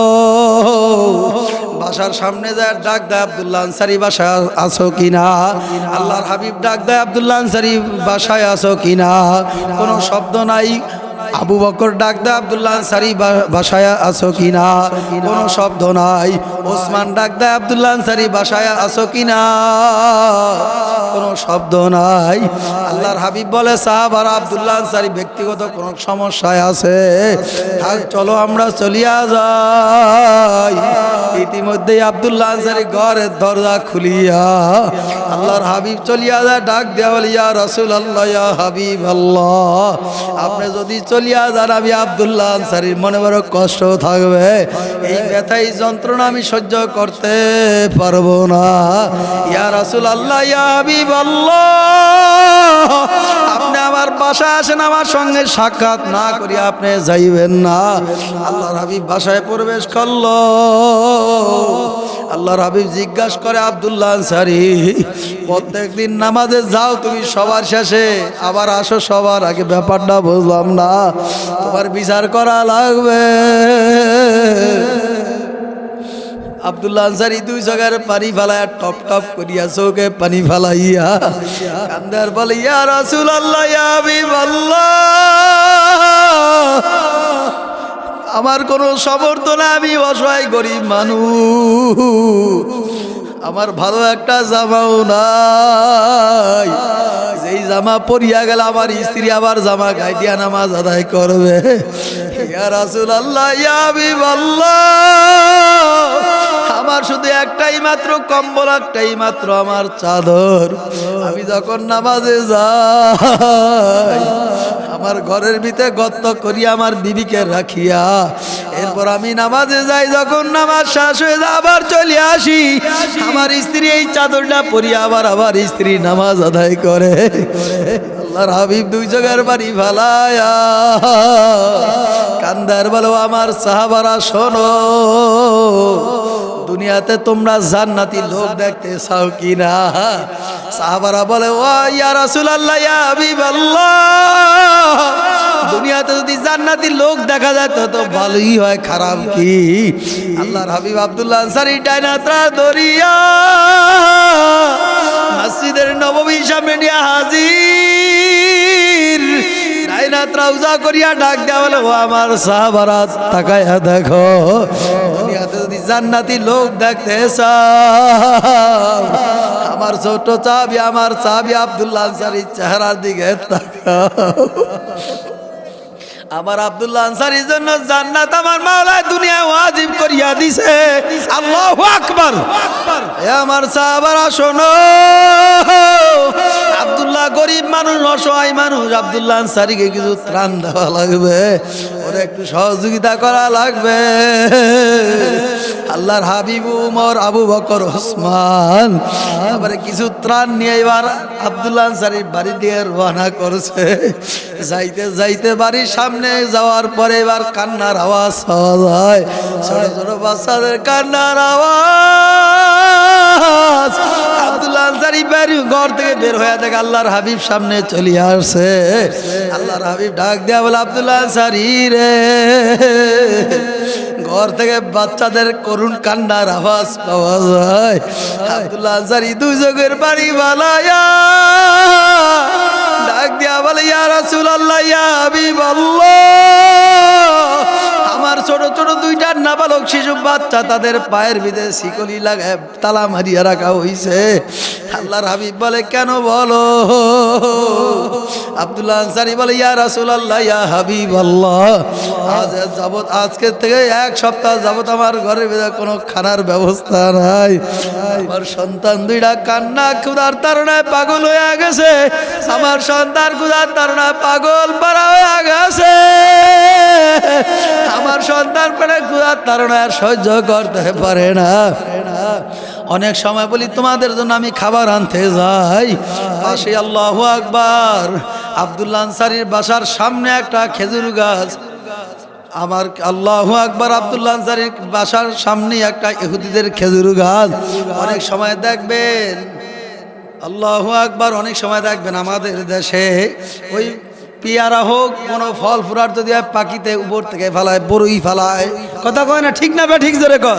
বাসার সামনে যায় ডাক দেয়, আব্দুল্লাহ আনসারী বাসায় আছো কিনা? আল্লাহর হাবিব ডাক দেয়, আব্দুল্লাহ আনসারী বাসায় আছো কিনা? কোনো শব্দ নাই। আবু বকর ডাক দেয়, আব্দুল্লাহ আনসারী বাসায় আছো কিনা? কোনো শব্দ নাই। ওসমান ডাক দেয়, আব্দুল্লাহ আনসারী বাসায় আছো কিনা? কোনো শব্দ নাই। আল্লাহর হাবিব বলে, সাহাবারা, আব্দুল্লাহ আনসারী ব্যক্তিগত কোনো সমস্যায় আছে, চলো আমরা চলিয়া যাই। ইতিমধ্যেই আব্দুল্লাহ আনসারী ঘরের দরজা খুলিয়া আল্লাহর হাবিব চলিয়া যায়। ডাক দেওয়া বলে, ইয়া রাসূলুল্লাহ, ইয়া হাবিবাল্লাহ, আপনি যদি চলিয়া যান আমি আব্দুল্লাহ আনসারীর মনে বড় কষ্ট থাকবে, এই ব্যথা, এই যন্ত্রণা আমি সহ্য করতে পারবো না। ইয়া রাসূলুল্লাহ, ইয়া হাবিবাল্লাহ, আপনি আমার বাসায় আসেন, আমার সঙ্গে সাক্ষাৎ না করিয়া আপনি যাইবেন না। আল্লাহর হাবিব বাসায় প্রবেশ করলো। আল্লাহর হাবিব জিজ্ঞাসা করে, আব্দুল্লাহ আনসারী, প্রত্যেক দিন নামাজে যাও তুমি সবার শেষে, আবার আসো সবার আগে, ব্যাপারটা বুঝলাম না, তোমার বিচার করা লাগবে। আব্দুল্লাহ আনসারী দুই জায়গার পানি ফালাইয়া টপ টপ করিয়া চোখে পানি ফালাইয়া কান্দার বলে, ইয়া রাসূলুল্লাহ, ইয়া হাবিবাল্লাহ, আমার কোনো সামর্থ্য না, আমি অসহায় গরিব মানুষ, আমার ভালো একটা জামাও নাই, যেই জামা পরিয়া গেল আমার স্ত্রী আবার জামা গায়ে দিয়া নামাজ আদায় করবে। ইয়া রাসূলুল্লাহ, ইয়া হাবিবাল্লাহ, আমার শুধু একটাই মাত্র কম্বল, একটাই মাত্র আমার চাদর, আমি যখন নামাজে যাই আমার ঘরের ভিতরে গর্ত করিয়া আমার বিবিকে রাখিয়া এরপর আমি নামাজে যাই। যখন নামাজ শেষ হয়ে যায় আবার চলে আসি, আমার স্ত্রী এই চাদরটা পরিয়া আবার স্ত্রী নামাজ আদায় করে। আল্লাহর হাবিব দুই জায়গার বাড়ি ফালায়া কান্দার বলো, আমার সাহাবারা শোনো, দুনিয়াতে তোমরা জান্নাতি লোক দেখতে চাও কিনা? সাহাবারা বলে, ও ইয়া রাসূলুল্লাহ, ইয়া হাবিবাল্লাহ, দুনিয়াতে যদি জান্নাতি লোক দেখা যায় তো ভালোই হয়, খারাপ কি? আল্লাহর হাবিব আব্দুল্লাহ আনসারী ডাইনাত্রা দরিয়া মসজিদের নববীর সামনে নিয়ে হাজির। ডাইনাত রাউজা করিয়া ডাক দেওয়া বলে, ও আমার সাহাবারা তাকায়া দেখো, দুনিয়াতে যদি জান্নাতি লোক দেখতে চাও আমার ছোট চাবি, আমার চাবি আব্দুল্লাহ আনসারীর চেহারার দিকে তাকাও। আমার আব্দুল্লাহ আনসারীর জন্য জান্নাত আমার মাওলা দুনিয়ায় ওয়াজিব করিয়া দিছে। আল্লাহু আকবার। এ আমার সাহাবারা শোনো, আব্দুল্লাহ গরিব মানুষ, অসহায় মানুষ, আব্দুল্লাহ আনসারীকে কিছু ত্রাণ দেওয়া লাগবে, ওরা একটু সহযোগিতা করা লাগবে। আল্লাহর হাবিব উমর, আবু বকর, ওসমান এবারে কিছু ত্রাণ নিয়ে এবার আব্দুল্লাহ আনসারীর বাড়ি দিয়ে রওনা করছে। যাইতে যাইতে বাড়ির সামনে যাওয়ার পরে এবার কান্নার আওয়াজ পাওয়া যায়, ছোট ছোট বাচ্চাদের কান্নার আওয়াজ। আব্দুল্লাহ আনসারী ঘর থেকে বের হয়ে দেখে আল্লাহর হাবিব সামনে চলে আসছে। আল্লাহর হাবিব ডাক দেয়া বলে, আব্দুল্লাহ আনসারী রে, ঘর থেকে বাচ্চাদের করুণ কান্নার আওয়াজ পাওয়া যায়। আব্দুল্লাহ আনসারী দুই চোখের পানি বালায়া ডাক দিয়া বলে, ইয়া রাসূলুল্লাহ, ইয়া হাবিবাল্লাহ, আমার ছোট ছোট দুইটা নাবালক শিশু বাচ্চা তাদের পায়ের ভিতরে শিকলি লাগায় তালা মারিয়া রাখা হইছে। আল্লাহর হাবিব বলে কেন বলো? আব্দুল্লাহ আনসারী বলে ইয়া রাসূলুল্লাহ ইয়া হাবিবাল্লাহ, আজকে থেকে এক সপ্তাহ যাবত আমার ঘরের ভিতরে কোনো খানার ব্যবস্থা নাই। আমার সন্তান দুইটা কান্না ক্ষুধার তাড়নায় পাগল হয়ে গেছে। আমার সন্তান ক্ষুধার তাড়নায় পাগল পারা হয়ে গেছে। আমার সন্তান পেটে ক্ষুধার তাড়নায় আর সহ্য করতে পারে না। অনেক সময় বলি তোমাদের জন্য আমি খাবার আনতে যাই, পাশে আল্লাহু আকবার আব্দুল্লাহ আনসারীর বাসার সামনে একটা খেজুর গাছ। আমার আল্লাহু আকবার আব্দুল্লাহ আনসারীর বাসার সামনে একটা ইহুদিদের খেজুর গাছ। অনেক সময় দেখবেন আল্লাহু আকবার, অনেক সময় দেখবেন আমাদের দেশে ওই পেয়ারা হোক কোনো ফল ফুরার যদি পাখিতে উপর থেকে ফেলায়, বড়ই ফেলায়, কথা কয় না, ঠিক না বে ঠিক জোরে কর।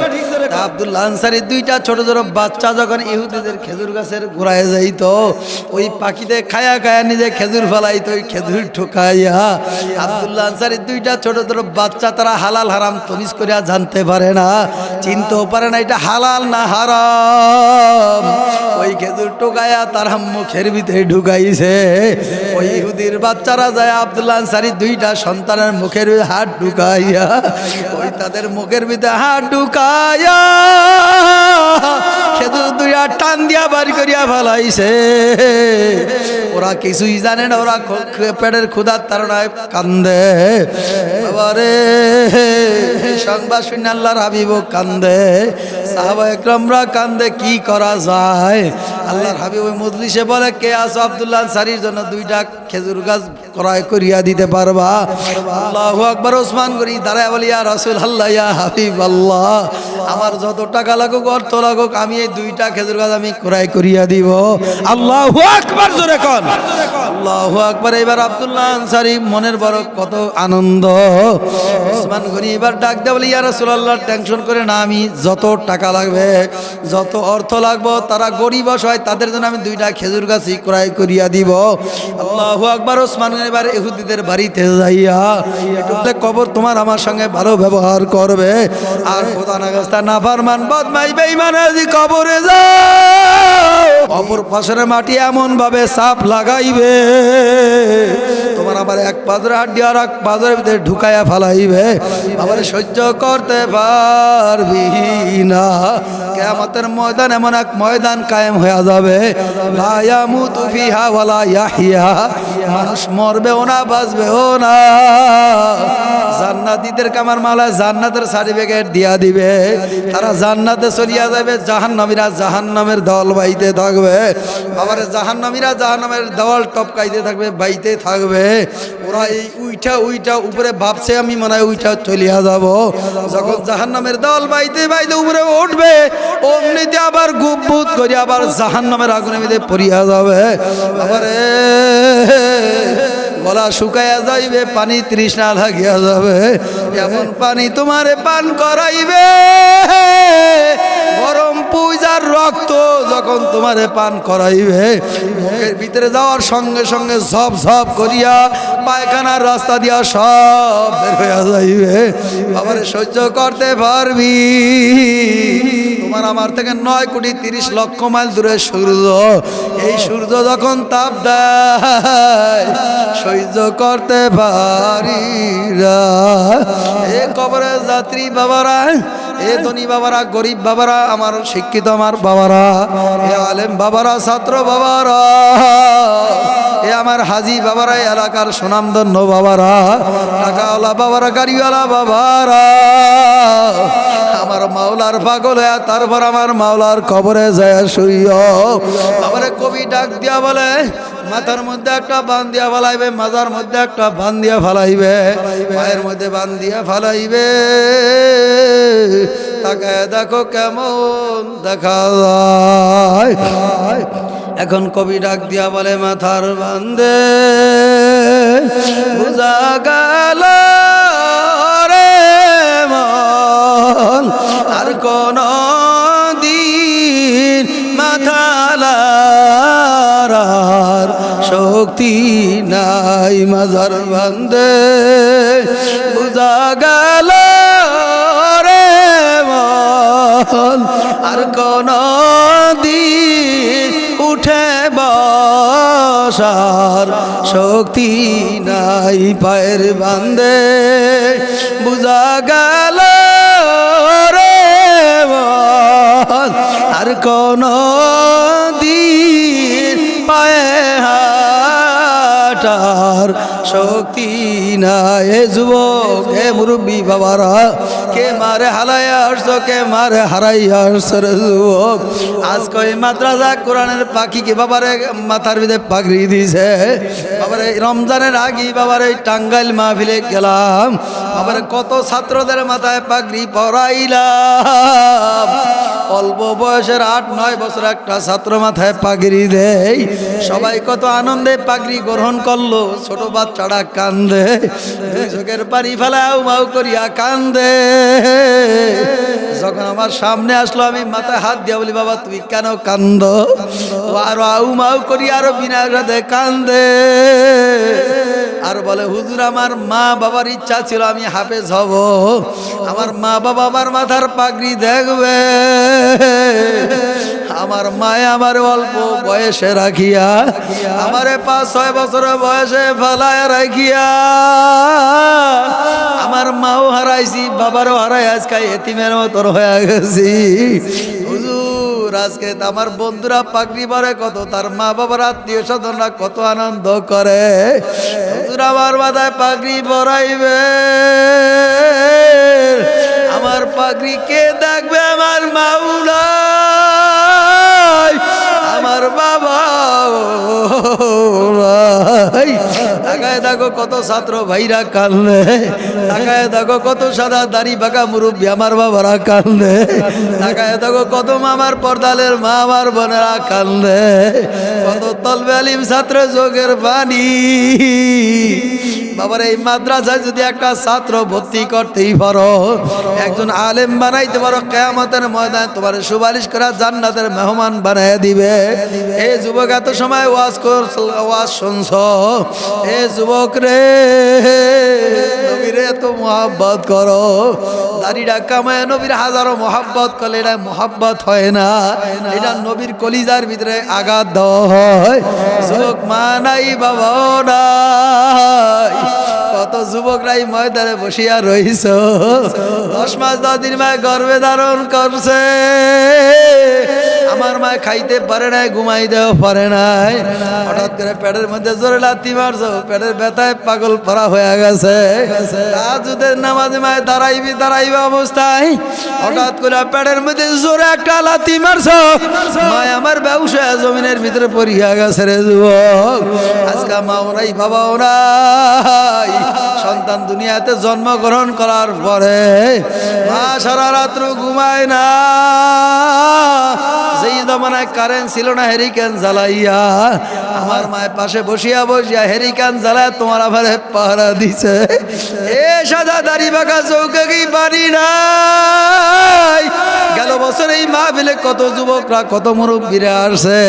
আব্দুল্লাহ আনসারীর দুইটা ছোট ছোট বাচ্চা যখন ইহুদিদের খেজুর গাছের গোড়ায় যাইত, ওই পাখিতে খায়া খায়া নিজে খেজুর ফেলাইতো, ওই খেজুর ঠোকাইয়া আব্দুল্লাহ আনসারীর দুইটা ছোট ছোট বাচ্চা তারা হালাল হারাম তমিজ করিয়া জানতে পারে না, চিনতেও পারে না এটা হালাল না হারাম। ওই খেজুর টোকাইয়া তারা মুখের ভিতরে ঢুকাইছে। ওই ইহুদির বাচ্চারা যায় আব্দুল্লাহ আনসারীর দুইটা সন্তানের মুখের ভিতরে হাত ঢুকাইয়া, ওই তাদের মুখের ভিতরে হাত ঢুকাইয়া খেজুর দুইটা টান দিয়া বাড়ি করিয়া ফেলাইছে। ওরা কিছুই জানে না, ওরা পেটের ক্ষুধার তাড়নায় কান্দে। বাবারে সংবাদ শুনে আল্লাহর হাবিবও কান্দে, সাহাবা একরামরা কান্দে, কি করা যায়? আল্লাহর হাবিব ওই মজলিসে বলে কে আছো আব্দুল্লাহ আনসারীর জন্য দুইটা খেজুর গাছ ক্রয় করিয়া দিতে পারবা? আল্লাহু আকবার ওসমান করি দাঁড়ায় বলি ইয়া রাসূলুল্লাহ ইয়া হাবিবাল্লাহ, আমার যত টাকা লাগুক অর্থ লাগুক আমি এই দুইটা খেজুর গাছ আমি ক্রয় করিয়া দিব। আল্লাহু আকবার জোরে কোন আল্লাহু আকবার। এবার আব্দুল্লাহ আনসারী মনের বড় কত আনন্দ। ওসমান গনি এবার ডাক দেয় বলি ইয়া রাসূলুল্লাহ টেনশন করে না, আমি যত টাকা লাগবে যত অর্থ লাগবে তারা গরিব অসহায় তাদের জন্য আমি দুইটা খেজুর গাছই ক্রয় করিয়া দিব। আল্লাহু আকবার। ওসমান এবার ইহুদিদের বাড়িতে যাইয়া এটুকতে কবর তোমার আমার সঙ্গে ভালো ব্যবহার করবে, আর খোদা না গাছটা নাফরমান বদমাই বেঈমান যদি কবরে যাও অপর পাশের মাটি এমন ভাবে সাপ লাগাইবে তোমার আবার এক পাজরে হাড্ডি আর এক পাজরের ভিতরে ঢুকাইয়া ফেলাইবে, আবার সহ্য করতে পারবি না। কিয়ামতের ময়দান এমন এক ময়দান কায়েম হয়ে যাবে, লা ইয়ামুতু ফিহা ওয়ালা ইয়াহইয়া, মানুষ মরবেও না বাঁচবেও না। জান্নাতীদেরকে আমার মাওলা জান্নাতের সার্টিফিকেট দিয়া দিবে, তারা জান্নাতে চলিয়া যাবে, জাহান্নামীরা জাহান্নামের দল বাইতে থাকবে। আবার জাহান্নামীরা জাহান্নামের দল টপকাইতে থাকবে, বাইতে থাকবে। ওরা এই উইঠা উইঠা উপরে ভাবছে আমি মনে হয় উইঠা চলিয়া যাব। যখন জাহান্নামের দল বাইতে বাইতে উপরে উঠবে অমনিতে আবার গুবুত করে আবার জাহান্নামের আগুনের মধ্যে পড়িয়া যাবে। আবারে গলা শুকাইয়া যাইবে, পানি তৃষ্ণা লাগিয়া যাবে, এমন পানি তোমারে পান করাইবে। গরম পূজার রক্ত যখন তোমারে পান করাইবে মুখের ভিতরে যাওয়ার সঙ্গে সঙ্গে ঝপ ঝপ করিয়া পায়খানার রাস্তা দিয়া সব বের হইয়া যাইবে। আবার সহ্য করতে পারবি? তোমার আমার থেকে 9,30,00,000 মাইল দূরে সূর্য, এই সূর্য যখন তাপ দেয় সহ্য করতে পারি না। এ কবরের যাত্রী বাবারা, এ ধনী বাবারা, গরিব বাবারা, আমার শিক্ষিত আমার বাবারা, এ আলেম বাবারা, ছাত্র বাবারা, এ আমার হাজি বাবারা, এলাকার সুনামধন্য বাবারা, টাকাওয়ালা বাবারা, গাড়িওয়ালা বাবারা, আমার মাওলার পাগল হয়ে তারপর আমার মাওলার কবরে যায় শুইও। আবার কবি ডাক দিয়া বলে মাথার মধ্যে একটা বান দিয়া ফেলাইবে, মাজার মধ্যে একটা বান দিয়া ফেলাইবে, পায়ের মধ্যে বান দিয়া ফেলাইবে, তাকে দেখো কেমন দেখা যায়। এখন কবি ডাক দিয়া বলে মাথার বান্দে বুঝা গেল রে মন আর কোন দিন মাথা লারার শক্তি নাই মাজার বান্দে বুঝা গেল রে মন আর কোন দিন উঠে বসার শক্তি নাই পায়ের বান্দে বুঝা গেল রে মন আর কোন দিন পায়ে হাঁটার শক্তি নাই। এ যুবক হে মুরব্বী বাবারা, কে মারে হালাইয়া আসছো, কে মারে হারাইয়া আসছো রে যুবক। আজকে এই মাদ্রাসা কোরআনের পাখিকে বাবারে মাথার ভিতরে পাগড়ি দিয়েছে। বাবারে রমজানের আগে বাবারে টাঙ্গাইল মাহফিলে গেলাম, বাবারে কত ছাত্রদের মাথায় পাগড়ি পরাইলাম। অল্প বয়সের 8-9 বছর একটা ছাত্র মাথায় পাগড়ি দেয়, সবাই কত আনন্দে পাগড়ি গ্রহণ করলো। ছোট বাচ্চারা কান্দে, চোখের পানি ফেলাও মাউ করিয়া কান্দে। যখন আমার সামনে আসলো আমি মাথায় হাত দিয়া বলি, বাবা তুমি কেন কান্দ? আরো আউ মাউ করি আরো বিনা সাথে কান্দে। আর বলে হুজুর আমার মা বাবার ইচ্ছা ছিল আমি হাফেজ হব, আমার মা বাবা আমার মাথার পাগড়ি দেখবে। আমার মায়ে আমার অল্প বয়সে রাখিয়া, আমারে 5-6 বছর বয়সে ফেলায় রাখিয়া, আমার মাও হারাইছি বাবারও হারাই আজকে এতিমের মতন হয়ে গেছি। হুজুর আজকে আমার বন্ধুরা পাগড়ি পরে কত, তার মা বাবার আত্মীয় স্বজনরা কত আনন্দ করে। হুজুর আমার মাথায় পাগড়ি পরাইবে, আমার পাগড়ি কে দেখবে? আমার মাওলা, আমার বাবা। তাকায় দেখো কত ছাত্র ভাইরা কান্দে, তাকায় দেখো কত সাদা দাড়ি বাঁকা মুরব্বী আমার বাবারা কান্দে, তাকায় দেখো কত মামার পর্দালের মা আমার বোনেরা কান্দে, কত তলবে আলিম ছাত্র যোগের বাণী। বাবার এই মাদ্রাসায় যদি একটা ছাত্র ভর্তি করতেই পারো, একজন আলেম বানাইতে পারো, কিয়ামতের ময়দানে তোমার সুপারিশ করা জান্নাতের মেহমান বানায় দিবে। এই যুবক এত সময় ওয়াজ শুনছ, এ যুবক রে নবীরে এত মোহাব্বত করো, দাড়িটা কামায় নবীর হাজারো মোহাব্বত করলে এটা মোহাব্বত হয় না, এটা নবীর কলিজার ভিতরে আঘাত দেওয়া হয়। যুবক মা নাই বাবাও নাই, কত যুবকরাই ময়দানে বসিয়া রইছ, 10 মাস 10 দিন মায় গর্ভে ধারণ করছে, আমার মা খাইতে পারে নাই, ঘুমাইতেও পারে নাই, হঠাৎ করে পেটের মধ্যে জোরে লাথি মারছো, পেটের ব্যথায় পাগল পরা হয়ে গেছে। তাহাজ্জুদের নামাজে মায় দাঁড়াইবা অবস্থায় হঠাৎ করে পেটের মধ্যে জোরে একটা লাথি মারছো, মায় আমার ব্যবসা জমিনের ভিতরে পড়িয়া গেছে রে যুবক। আজকে মাও নাই বাবাও নাই, সন্তান দুনিয়াতে জন্মগ্রহণ করার পরে মা সারা রাত্র ঘুমায় না। যেই জমানায় কারেন্ট ছিল না, হেরিকেন জ্বালাইয়া আমার মায়ের পাশে বসিয়া বসিয়া হেরিকেন জ্বালায় তোমার আবার পাহারা দিছে। এ সাদা দাড়ি বাঁকা চৌকে কি পারি নাই? গেল বছর এই মাহফিলে কত যুবকরা কত মুরব্বীরা আসছে,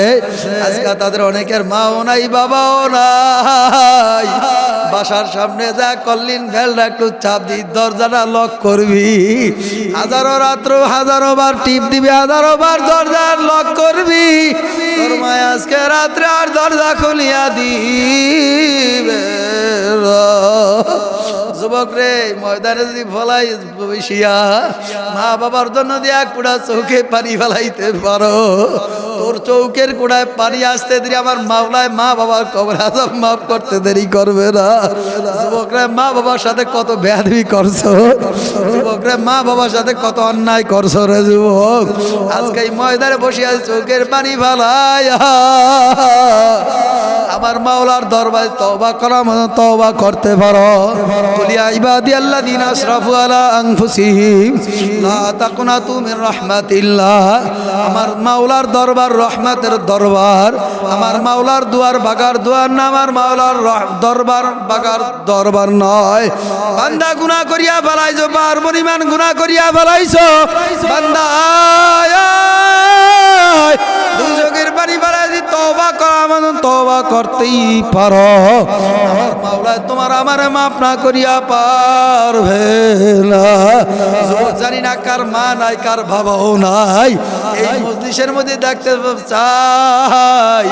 আজকে তাদের অনেকের মাও নাই বাবাও নাই। বাসার সামনে যা কল্লিন ভেলটা একটু চাপ দি, দরজাটা লক করবি, হাজারো রাত্র হাজারো বার টিপ দিবি, হাজারো বার দরজা লক করবি, তোর মায় আজকে রাত্রে আর দরজা খুলিয়া দিবে। যুবক রে ময়দানে যদি ফলাই বসিয়া মা বাবার জন্য দিয়ে এক কুড়া চৌকে পানি ফেলাইতে পারো, তোর চৌকের কুড়ায় পানি আসতে দেরি আমার মাওলায় মা বাবার কবর আযাব মাফ করতে দেরি করবে না। যুবক রে মা বাবার সাথে কত বেয়াদবি করছো, যুবক রে মা বাবার সাথে কত অন্যায় করছো রে যুবক। আজকে এই ময়দানে বসিয়া চৌকের পানি ফেলাই আমার মাওলার দরবারে তওবা করার মতো তওবা করতে পারো। কুলিয়া ইবাদিয়াল্লাযিনা আসরাফু আলা আনফুসিহিম লা তাকনাতু মির রাহমাতিল্লাহ। আমার মাওলার দরবার রহমতের দরবার, আমার মাওলার দুয়ার বাগার দুয়ার না, আমার মাওলার দরবার বাগার দরবার নয়। বান্দা গুনাহ করিয়া ফেলাইছো, বার পরিমাণ গুনাহ করিয়া ফেলাইছো বান্দা, দুই চোখের পানি ফেলাই তওবা করা মানে তওবা কর। করতেই পারো, আমার মাওলা তোমার আমারে মাফ না করিয়া পারবে না। যুবক জানি না কার মা নাই, কার বাবাও নাই, এই মজলিসের মধ্যে দেখতে চাই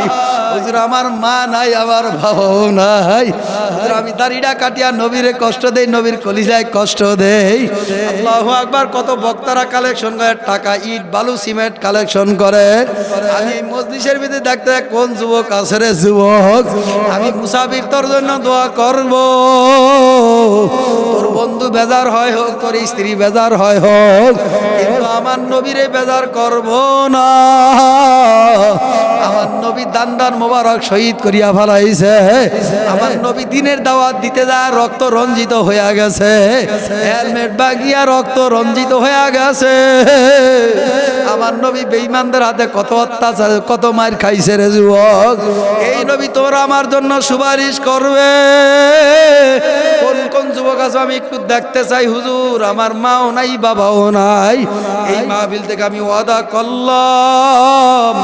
হুজুর আমার মা নাই, আমার বাবাও নাই, হুজুর আমি দাড়িটা কাটিয়া নবীরে কষ্ট দেই, নবীর কলিজায় কষ্ট দেই। আল্লাহু আকবার। কত বক্তারা কালেকশন করে টাকা, ইট বালু সিমেন্ট কালেকশন করে, আমি এই মজলিসের ভিতরে দেখতে কোন যুবক আছে রে যুবক, আমি মুসাফির তোর জন্য দোয়া করব, তোর বন্ধু বেজার হয় হোক, তোর স্ত্রী বেজার হয় হোক, কিন্তু আমার নবীরে বেজার করব না। আমার নবী দান দান মোবারক শহীদ করিয়া ফেলাইছে, আমার নবী দিনের দাওয়াত দিতে যা রক্ত রঞ্জিত হইয়া গেছে, হেলমেট বাগিয়া রক্ত রঞ্জিত হইয়া গেছে। আমার নবী বেঈমানদের হাতে কত অত্যাচার, কত মার খাইছে রে যুবক, এই নবী তোমরা আমার জন্য সুপারিশ করবে। কোন কোন যুবক আছে আমি একটু দেখতে চাই হুজুর, আমার মাও নাই, বাবাও নাই, এই মাহফিল থেকে আমি ওয়াদা করলাম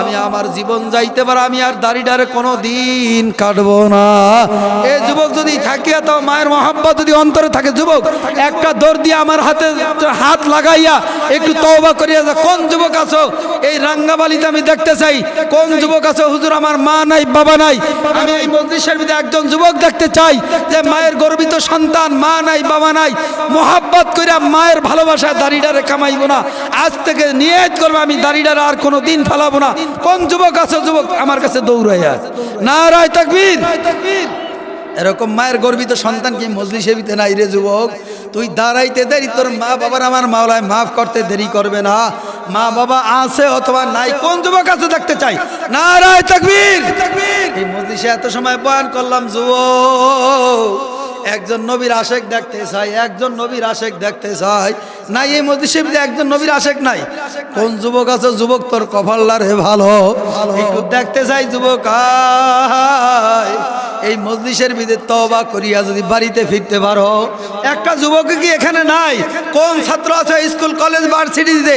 আমি আমার জীবন যাইতে পারে আমি আর দাড়িটারে কোনো দিন কাটবো না। এই যুবক যদি থাকে, তো মায়ের মহব্বত যদি অন্তরে থাকে, যুবক একটা দৌড় দিয়ে আমার হাতে হাত লাগাইয়া একটু তওবা করিয়া যা। কোন যুবক আছো এই রাঙ্গাবালিতে আমি দেখতে চাই, কোন যুবক আছো হুজুর আমার মা নাই, বাবা নাই, আমি এই মজলিসের ভিতরে একজন যুবক দেখতে চাই যে মায়ের গর্বিত সন্তান, মা নাই, বাবা নাই, মোহাব্বত কইরা মায়ের ভালোবাসায় দাড়িটারে কামাইবো না, আজ থেকে নিয়ত করবে আমি দাড়িটারে আর কোনো দিন ফেলাবো না। কোন যুবক আছো যুবক আমার কাছে দৌড়াইয়া নারায়ে তাকবীর। এরকম মায়ের গর্বিত সন্তান কি মজলিসের ভিতরে নাই রে যুবক? তুই দাঁড়াইতে দেরি, তোর মা বাবার আমার মাওলায় মাফ করতে দেরি করবে না। মা বাবা আছে অথবা নাই, কোন যুবক আছে দেখতে চাই, নারায়ে তাকবীর। এই মজলিসে এত সময় বয়ান করলাম, যুবক একজন নবীর আশেক দেখতে চাই, একজন নবীর আশেক দেখতে চাই, নাই এই মজলিসের ভিতরে একজন নবীর আশেক নাই। কোন যুবক আছে যুবক তোর কপালটা রে ভালো, একটু দেখতে চাই যুবক আয় এই মজলিসের ভিতরে তওবা করিয়া যদি বাড়িতে ফিরতে পারো। একটা যুবক কি এখানে নাই? কোন ছাত্র আছে স্কুল কলেজ ভার্সিটিতে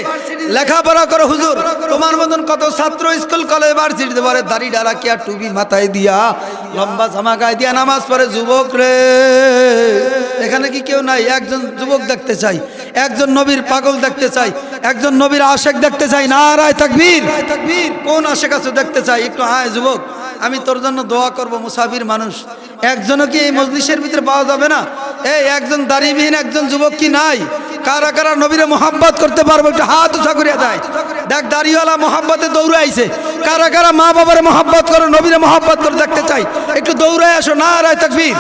লেখাপড়া করো হুজুর, তোমার মতন কত ছাত্র স্কুল কলেজ ভার্সিটিতে পড়ে, দাড়ি ডালা কি আর টুপি মাথায় দিয়া, লম্বা জামা গায়ে দিয়া নামাজ পড়ে যুবক রে, এখানে কি কেউ নাই? একজন যুবক দেখতে চাই, একজন নবীর পাগল দেখতে চাই, একজন নবীর আশেক দেখতে চাই, নারায়ে তাকবীর। কোন আশেক আছে দেখতে চাই, একটু আয় যুবক, আমি তোর জন্য দোয়া করব। মুসাফির মানুষ একজনও কি এই মজলিসের ভিতরে পাওয়া যাবে না? এই একজন দাড়িবিহীন একজন যুবক কি নাই? কারা কারা নবীরে মোহাব্বত করতে পারবো একটু হাত উঁচা করিয়া দেয়। দেখ দাড়িওয়ালা মোহাব্বতে দৌড়ে আইছে, কারা কারা মা বাবার মোহাব্বত করে, নবীরে মোহাব্বত করে দেখতে চাই, একটু দৌড়ায় আসো, নারায়ে তাকবীর।